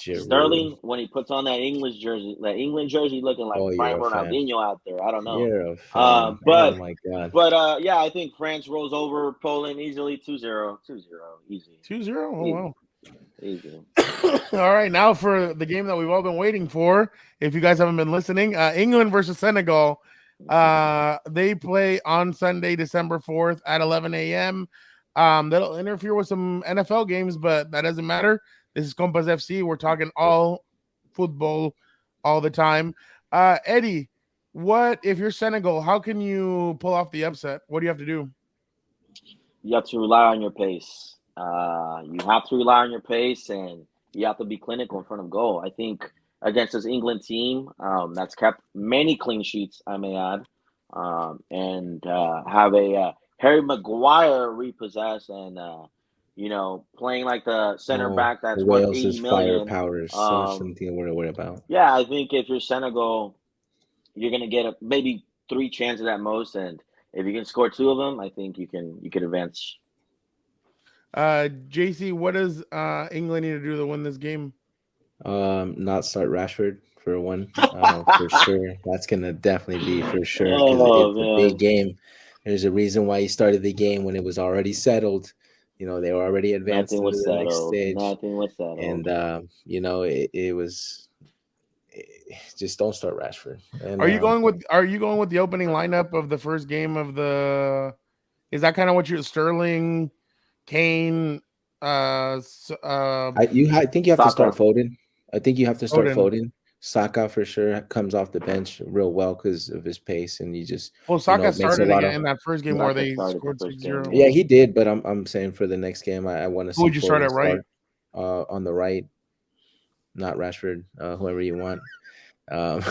Giroud.
Sterling, when he puts on that England jersey, looking like prime Ronaldinho out there. I don't know.
You're a fan.
But,
oh my God.
But yeah, I think France rolls over Poland easily 2-0. 2-0. Easy.
2-0? Oh, wow.
Easy.
All right, now for the game that we've all been waiting for. If you guys haven't been listening, England versus Senegal. They play on Sunday, December 4th at 11 a.m. That'll interfere with some NFL games, but that doesn't matter. This is Compas FC. We're talking all football all the time. Eddie, what if you're Senegal? How can you pull off the upset? What do you have to do?
You have to rely on your pace. You have to rely on your pace, and you have to be clinical in front of goal. I think against this England team that's kept many clean sheets, I may add, and have a Harry Maguire repossess and playing like the center back that's worth $80 million.
Firepower is something to worry about.
Yeah, I think if you're Senegal, you're gonna get maybe 3 chances at most, and if you can score 2 of them, I think you could advance.
JC, what does England need to do to win this game?
Not start Rashford for one, for sure. That's gonna definitely be for sure because
Oh
it's a big
man,
game. There's a reason why he started the game when it was already settled. They were already advanced
nothing
into
was
the next
settled.
stage,
Nothing was settled.
and it was just don't start Rashford. And
Are you going with the opening lineup of the first game of the? Is that kind of what you Sterling, Kane,
I think you have to start
Saka.
Foden. I think you have to start
Foden?
Foden. Saka for sure comes off the bench real well because of his pace, and he just
Well, Saka
makes a
started
lot
again
of.
in that first game where
Saka
they
started the
scored
first game.
6-0.
Yeah,
Yeah.
he did, but I'm saying for the next game, I want to
Who
see
would you start
Foden
at right?
start on the right, not Rashford, whoever you want. Um,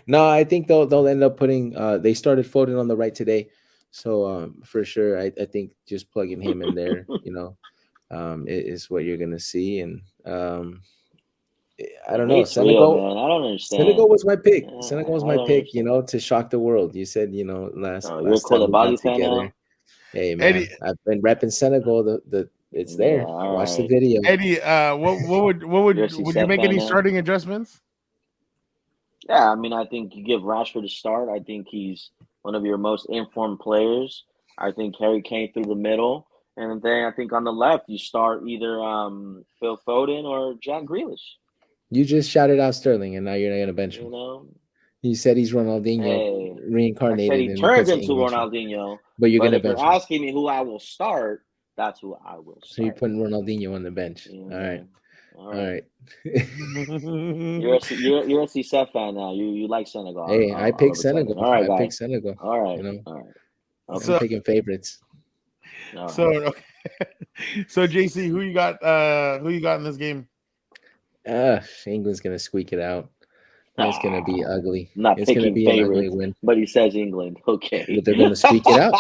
no, I think they'll end up putting. They started Foden on the right today, so for sure, I think just plugging him in there, is what you're gonna see, and I
The
don't know.
hate's real,
Senegal,
man. I don't
Senegal
understand.
was my pick. Senegal was
I
my
don't
pick.
understand.
To shock the world. You said last
Oh, you're a
last time we got
Koulibaly fan
together.
now?
Hey
Eddie,
man, I've been repping Senegal. The it's
Yeah,
there.
all
Watch the
right.
video.
Eddie,
You're a
would you
CSEF
make
fan
any
now?
starting adjustments?
Yeah, I mean, I think you give Rashford a start. I think he's one of your most informed players. I think Harry Kane through the middle. And then I think on the left, you start either Phil Foden or Jack Grealish.
You just shouted out Sterling, and now you're not gonna bench
You
him.
know,
You said he's Ronaldinho
hey, I said
reincarnated,
he
and he
turns
puts an
into
English,
Ronaldinho,
but you're
but
gonna
if you're
bench him.
asking me who I will start, that's who I will
So you're
start.
putting Ronaldinho on the bench.
You
All right,
know, all
all
right.
right.
You're a CSEF fan now. You like Senegal.
Hey, I
All
picked
of a sudden.
Senegal.
All right,
I
guys.
picked Senegal.
All right,
You know,
all right.
I'm
Okay,
So
picking favorites.
all
so
right.
okay. So JC, who you got in this game?
England's gonna squeak it out. It's gonna be
Ah,
ugly.
I'm not
It's gonna
picking
be an ugly
favorites,
win,
but he says England. Okay.
but they're gonna squeak it out.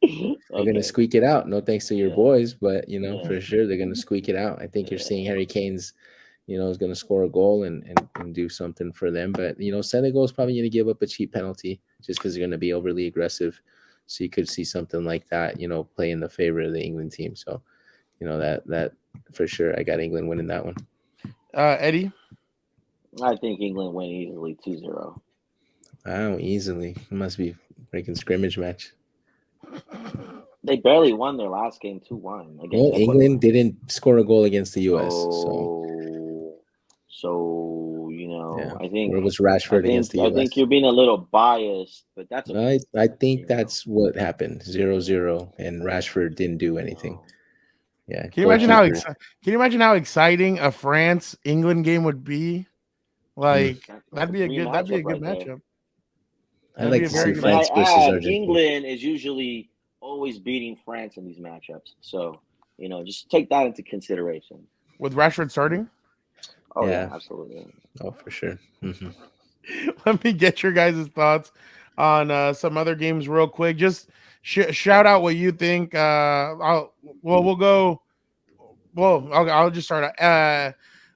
They're gonna
Okay.
squeak it out. No thanks to your
Yeah.
boys, but
Yeah.
for sure they're gonna squeak it out. I think you're seeing
Yeah.
Harry Kane's, is gonna score a goal and do something for them. But Senegal is probably gonna give up a cheap penalty just because they're gonna be overly aggressive. So you could see something like that, play in the favor of the England team. So, that for sure I got England winning that one.
Eddie.
I think England win easily 2-0.
Wow, easily. It must be breaking scrimmage match.
They barely won their last game 2-1 against
Well,
Ecuador.
England didn't score a goal against the U.S. So
So
yeah,
I
where
think
was Rashford against the
I think
U.S.?
you're being a little biased, but that's okay.
I think
You know.
that's what happened. 0-0, and
Yeah.
Rashford didn't do
You
anything.
know.
Yeah,
Can you imagine
Yeah.
goalkeeper.
can you imagine how exciting a France England game would be?
Mm.
Like
That's a dream
that'd be a
matchup
good
right there.
matchup.
I'd
That'd be
like
a
to see
very good
May
matchup.
France versus
I add,
Argentina.
England is usually always beating France in these matchups. So, just take that into consideration.
With Rashford starting.
Oh, yeah,
Yeah,
absolutely.
oh for sure.
Let me get your guys' thoughts on some other games real quick. Just shout out what you think. We'll go. Well, I'll just start.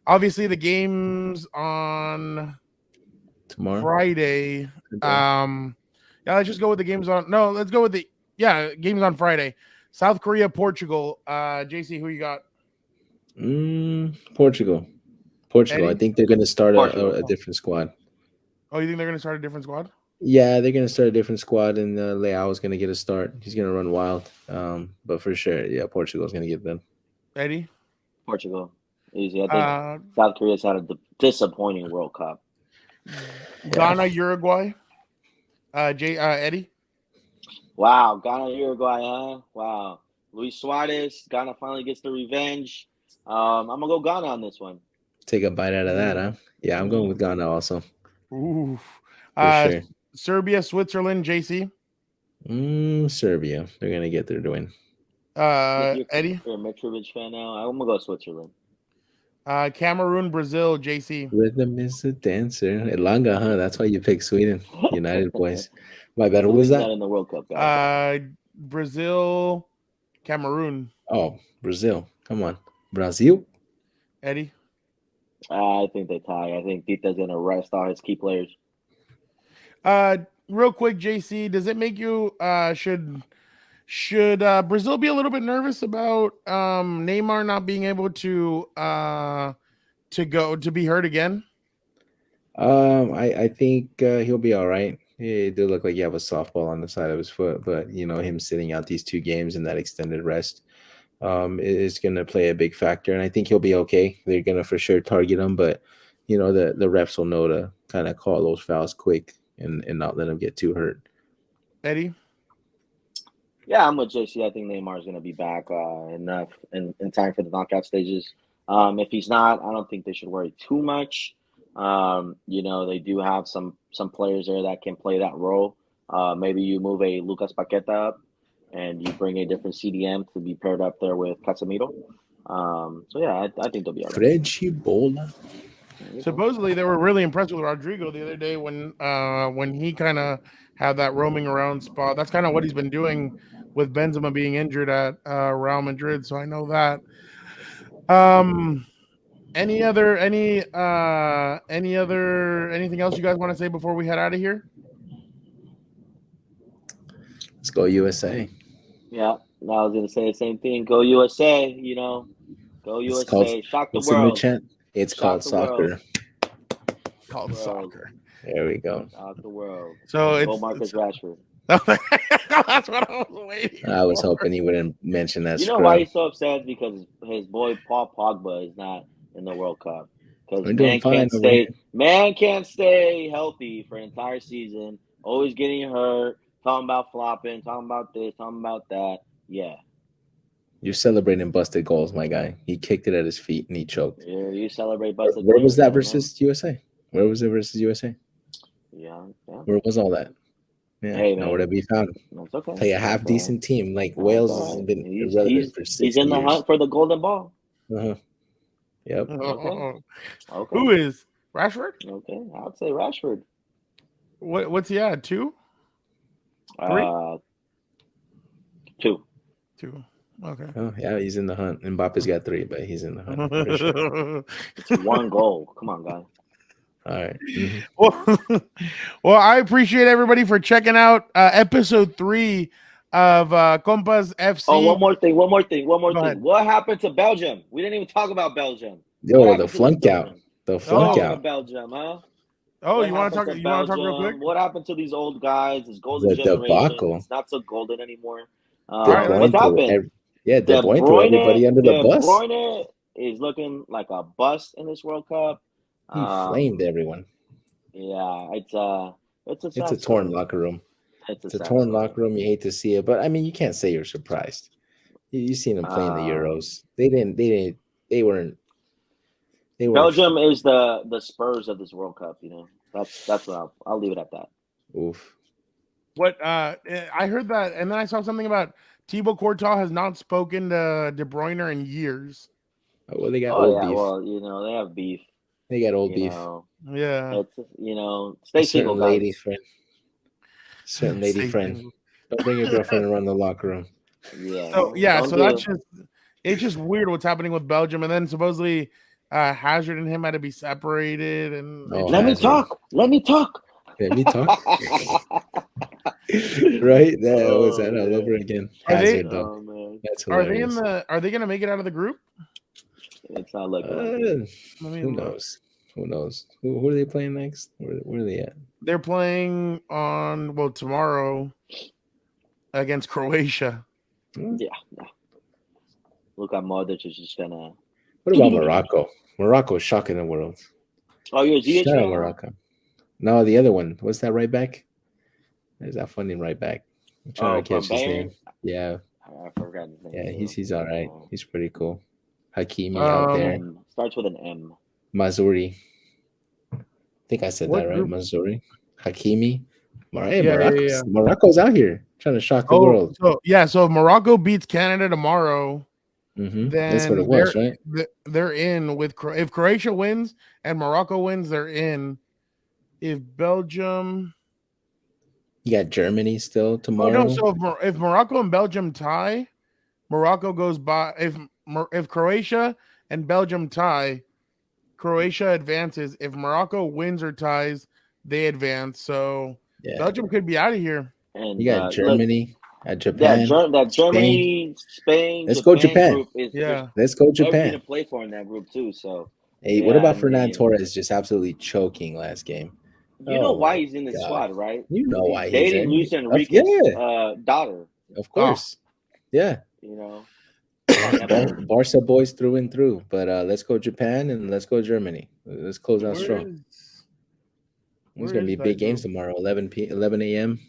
Obviously the games on
Tomorrow,
Friday.
today.
Yeah, let's just go with the games on. No, let's go with the games on Friday. South Korea, Portugal. JC, who you got?
Portugal. Portugal. I
Eddie.
think they're going to start
Portugal.
a different squad.
Oh, you think they're gonna start a different squad?
Yeah, they're going to start a different squad, and Leao is going to get a start. He's going to run wild. But for sure, yeah, Portugal's going to get them.
Eddie.
Portugal. Easy. I think
Uh,
South Korea's had a disappointing World Cup.
Yeah.
Ghana, Uruguay. Eddie.
Wow. Ghana, Uruguay, huh? Wow. Luis Suarez. Ghana finally gets the revenge. I'm going to go Ghana on this one.
Take a bite out of that, huh? Yeah, I'm going with Ghana also,
Ooh.
for sure.
Serbia, Switzerland, JC.
Serbia. They're going to get their win.
Eddie.
You're a Mitrovic fan now. I'm going to go Switzerland.
Cameroon, Brazil, JC.
Rhythm is a dancer. Elanga, huh? That's why you picked Sweden. United boys. My bad. What was
Sweden's not
that?
in the World Cup, guys.
Brazil, Cameroon.
Oh, Brazil. Come on. Brazil?
Eddie.
I think they tie. I think Tita's going to rest all his key players.
Real quick, JC, does it make you should Brazil be a little bit nervous about Neymar not being able to be hurt again?
I think he'll be all right. It did look like he have a softball on the side of his foot, but him sitting out these 2 games and that extended rest is going to play a big factor, and I think he'll be okay. They're going to for sure target him, but the refs will know to kind of call those fouls quick and not let him get too hurt.
Eddie?
Yeah, I'm with JC. I think Neymar is going to be back enough in time for the knockout stages. If he's not, I don't think they should worry too much. They do have some players there that can play that role. Maybe you move a Lucas Paqueta up, and you bring a different CDM to be paired up there with Casemiro. So yeah, I think they'll be all right.
Freddy Bola.
Supposedly they were really impressed with Rodrigo the other day when he kind of had that roaming around spot. That's kind of what he's been doing with Benzema being injured at Real Madrid. So I know that. Anything else you guys want to say before we head out of here?
Let's go USA.
Yeah, I was gonna say the same thing. Go USA. Go USA. Shock the world.
It's called soccer.
Called soccer.
There we go.
Shock the world.
So
go Marcus Rashford.
That's what I was waiting.
I was hoping he wouldn't mention that.
You know why he's so upset? Because his boy Paul Pogba is not in the World Cup. Because man can't stay healthy for an entire season. Always getting hurt. Talking about flopping. Talking about this. Talking about that. Yeah.
You're celebrating busted goals, my guy. He kicked it at his feet and he choked.
Yeah, you celebrate busted.
Where was that versus USA? Where was it versus USA?
Yeah.
Where was all that? Yeah, hey, nowhere to be found.
That's okay.
Play a half decent team. Like Wales has been irrelevant for 6 years.
He's in the hunt for the golden ball.
Uh-huh. Yep.
Okay.
Who is Rashford?
Okay, I'd say Rashford.
What's he at? 2? 3?
2.
2. Okay.
Oh yeah, he's in the hunt. Mbappe's got 3, but he's in the hunt. For sure.
It's 1 goal. Come on, guys.
All right. Mm-hmm.
Well, I appreciate everybody for checking out episode 3 of Compas FC.
Oh, one more thing. What happened to Belgium? We didn't even talk about Belgium.
Yo, the flunk out. The flunk out.
Belgium, huh?
Oh, you want to talk real quick?
What happened to these old guys? This golden generation.
Debacle.
It's not so golden anymore.
What happened? De Bruyne threw everybody under the bus.
De Bruyne is looking like a bust in this World Cup.
He flamed everyone.
Yeah, it's a
torn locker room. It's a torn locker room. You hate to see it, but I mean, you can't say you're surprised. You seen them playing the Euros. They weren't.
Belgium is the Spurs of this World Cup. That's what I'll leave it at that.
Oof.
What I heard that, and then I saw something about Thibaut Courtois has not spoken to De Bruyne in years.
Oh, well, they got old beef.
Well, they have beef.
They got old beef.
Yeah.
It's, stay single, guys.
Lady friend. Certain lady friend. Don't bring your girlfriend around the locker room.
Yeah.
So it's just weird what's happening with Belgium, and then supposedly Hazard and him had to be separated. And
let me talk.
Right? That was that all over again. Hazard, that's hilarious.
Are they gonna make it out of the group?
It's not looking.
Who knows? Who are they playing next? Where are they at?
They're playing tomorrow against Croatia.
Yeah. Look at Modric is just gonna.
What about Morocco? Morocco is shocking the world.
Oh, you're a
Shout out Morocco. No, the other one. What's that right back? There's that funny right back. I'm trying to catch his name. Yeah.
I forgot his name.
Yeah, he's all right. He's pretty cool. Hakimi out there.
Starts with an M.
Mazuri. I think I said that right. Mazuri. Hakimi. Morocco's out here trying to shock the world.
So if Morocco beats Canada tomorrow, then
that's what it was, right?
They're in with if Croatia wins and Morocco wins, they're in. If Belgium,
you got Germany still tomorrow.
So if Morocco and Belgium tie, Morocco goes by. If Croatia and Belgium tie, Croatia advances. If Morocco wins or ties, they advance. So Belgium could be out of here.
And
you got Germany, Japan,
Germany, Spain.
Let's go Japan.
Let's
go Japan.
To play for in that group too. So
Hey, what
Yeah,
about
I
Fernando
mean,
Torres just absolutely choking last game?
you know
Oh
why
my
he's in the
god.
squad, right?
You know
He's
why he's
dating
there.
Luis
Yeah,
Enrique's daughter.
of
Oh,
course. Yeah.
You know, come on, Nepo.
Barca boys through and through. But let's go Japan and let's go Germany. Let's close out
where
strong.
is
There's
where
gonna be
is that
big games
group?
tomorrow. 11 a.m. playing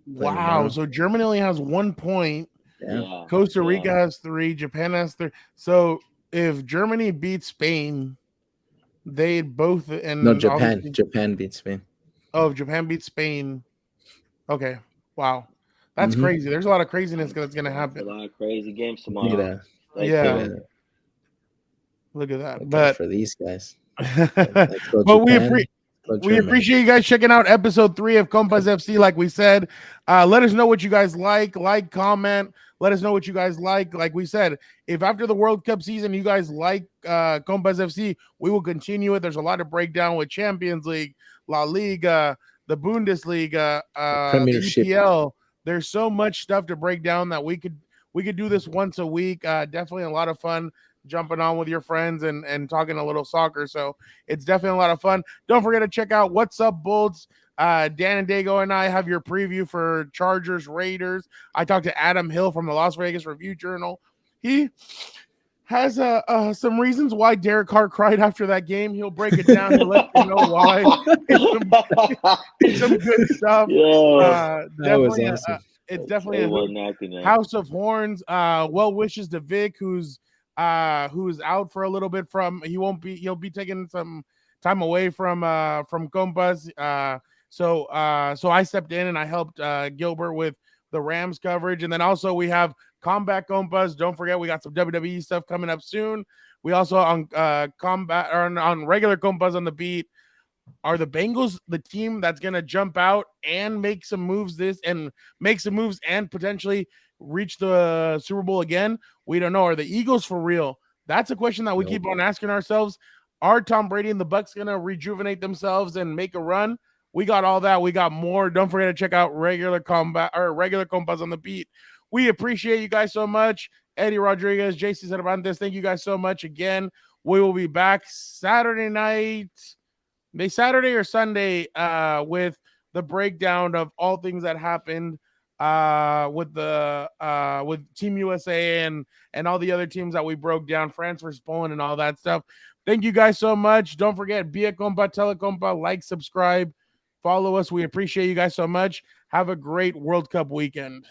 Wow.
tomorrow.
So Germany only has 1 point.
Yeah.
Yeah,
Costa
yeah.
Rica has 3. Japan has 3. So if Germany beats Spain, they both
No,
and
Japan.
obviously
Japan beats Spain.
oh if Japan beats Spain. Okay. Wow. That's
Mm-hmm.
crazy. There's a lot of craziness that's gonna
That's a
happen.
lot of crazy games
Look at
tomorrow.
that.
Stay
Look
Yeah.
at
tuned.
that.
Look at that.
Look out
But
for these guys. Let's go
but
Japan. Let's go
we
Germany.
appreciate you guys checking out episode 3 of Compas FC. Like we said, let us know what you guys like, comment. Let us know what you guys like. Like we said, if after the World Cup season you guys like Compas FC, we will continue it. There's a lot of breakdown with Champions League, La Liga, the Bundesliga,
The
the
Premiership.
EPL. There's so much stuff to break down that we could do this once a week. Definitely a lot of fun jumping on with your friends and talking a little soccer. So it's definitely a lot of fun. Don't forget to check out What's Up Bolts. Dan and Dago and I have your preview for Chargers Raiders. I talked to Adam Hill from the Las Vegas Review Journal. He has some reasons why Derek Carr cried after that game. He'll break it down. He'll let you know why. It's some good stuff.
Yeah,
That was
Definitely,
awesome.
it's definitely
they
a
wasn't acting that.
House of Horns. Well wishes to Vic, who's out for a little bit from he'll be taking some time away from Compas. So I stepped in and I helped Gilbert with the Rams coverage. And then also we have Combat Compas. Don't forget we got some WWE stuff coming up soon. We also on combat or on regular Compas on the beat. Are the Bengals the team that's going to jump out and make some moves and potentially reach the Super Bowl again? We don't know. Are the Eagles for real? That's a question that we keep on asking ourselves. Are Tom Brady and the Bucks going to rejuvenate themselves and make a run? We got all that. We got more. Don't forget to check out regular Compas on the beat. We appreciate you guys so much. Eddie Rodriguez, J.C. Cervantes, thank you guys so much again. We will be back Saturday night. Saturday or Sunday with the breakdown of all things that happened with Team USA and all the other teams that we broke down, France versus Poland and all that stuff. Thank you guys so much. Don't forget, be a compa, tell a compa, like, subscribe, follow us. We appreciate you guys so much. Have a great World Cup weekend.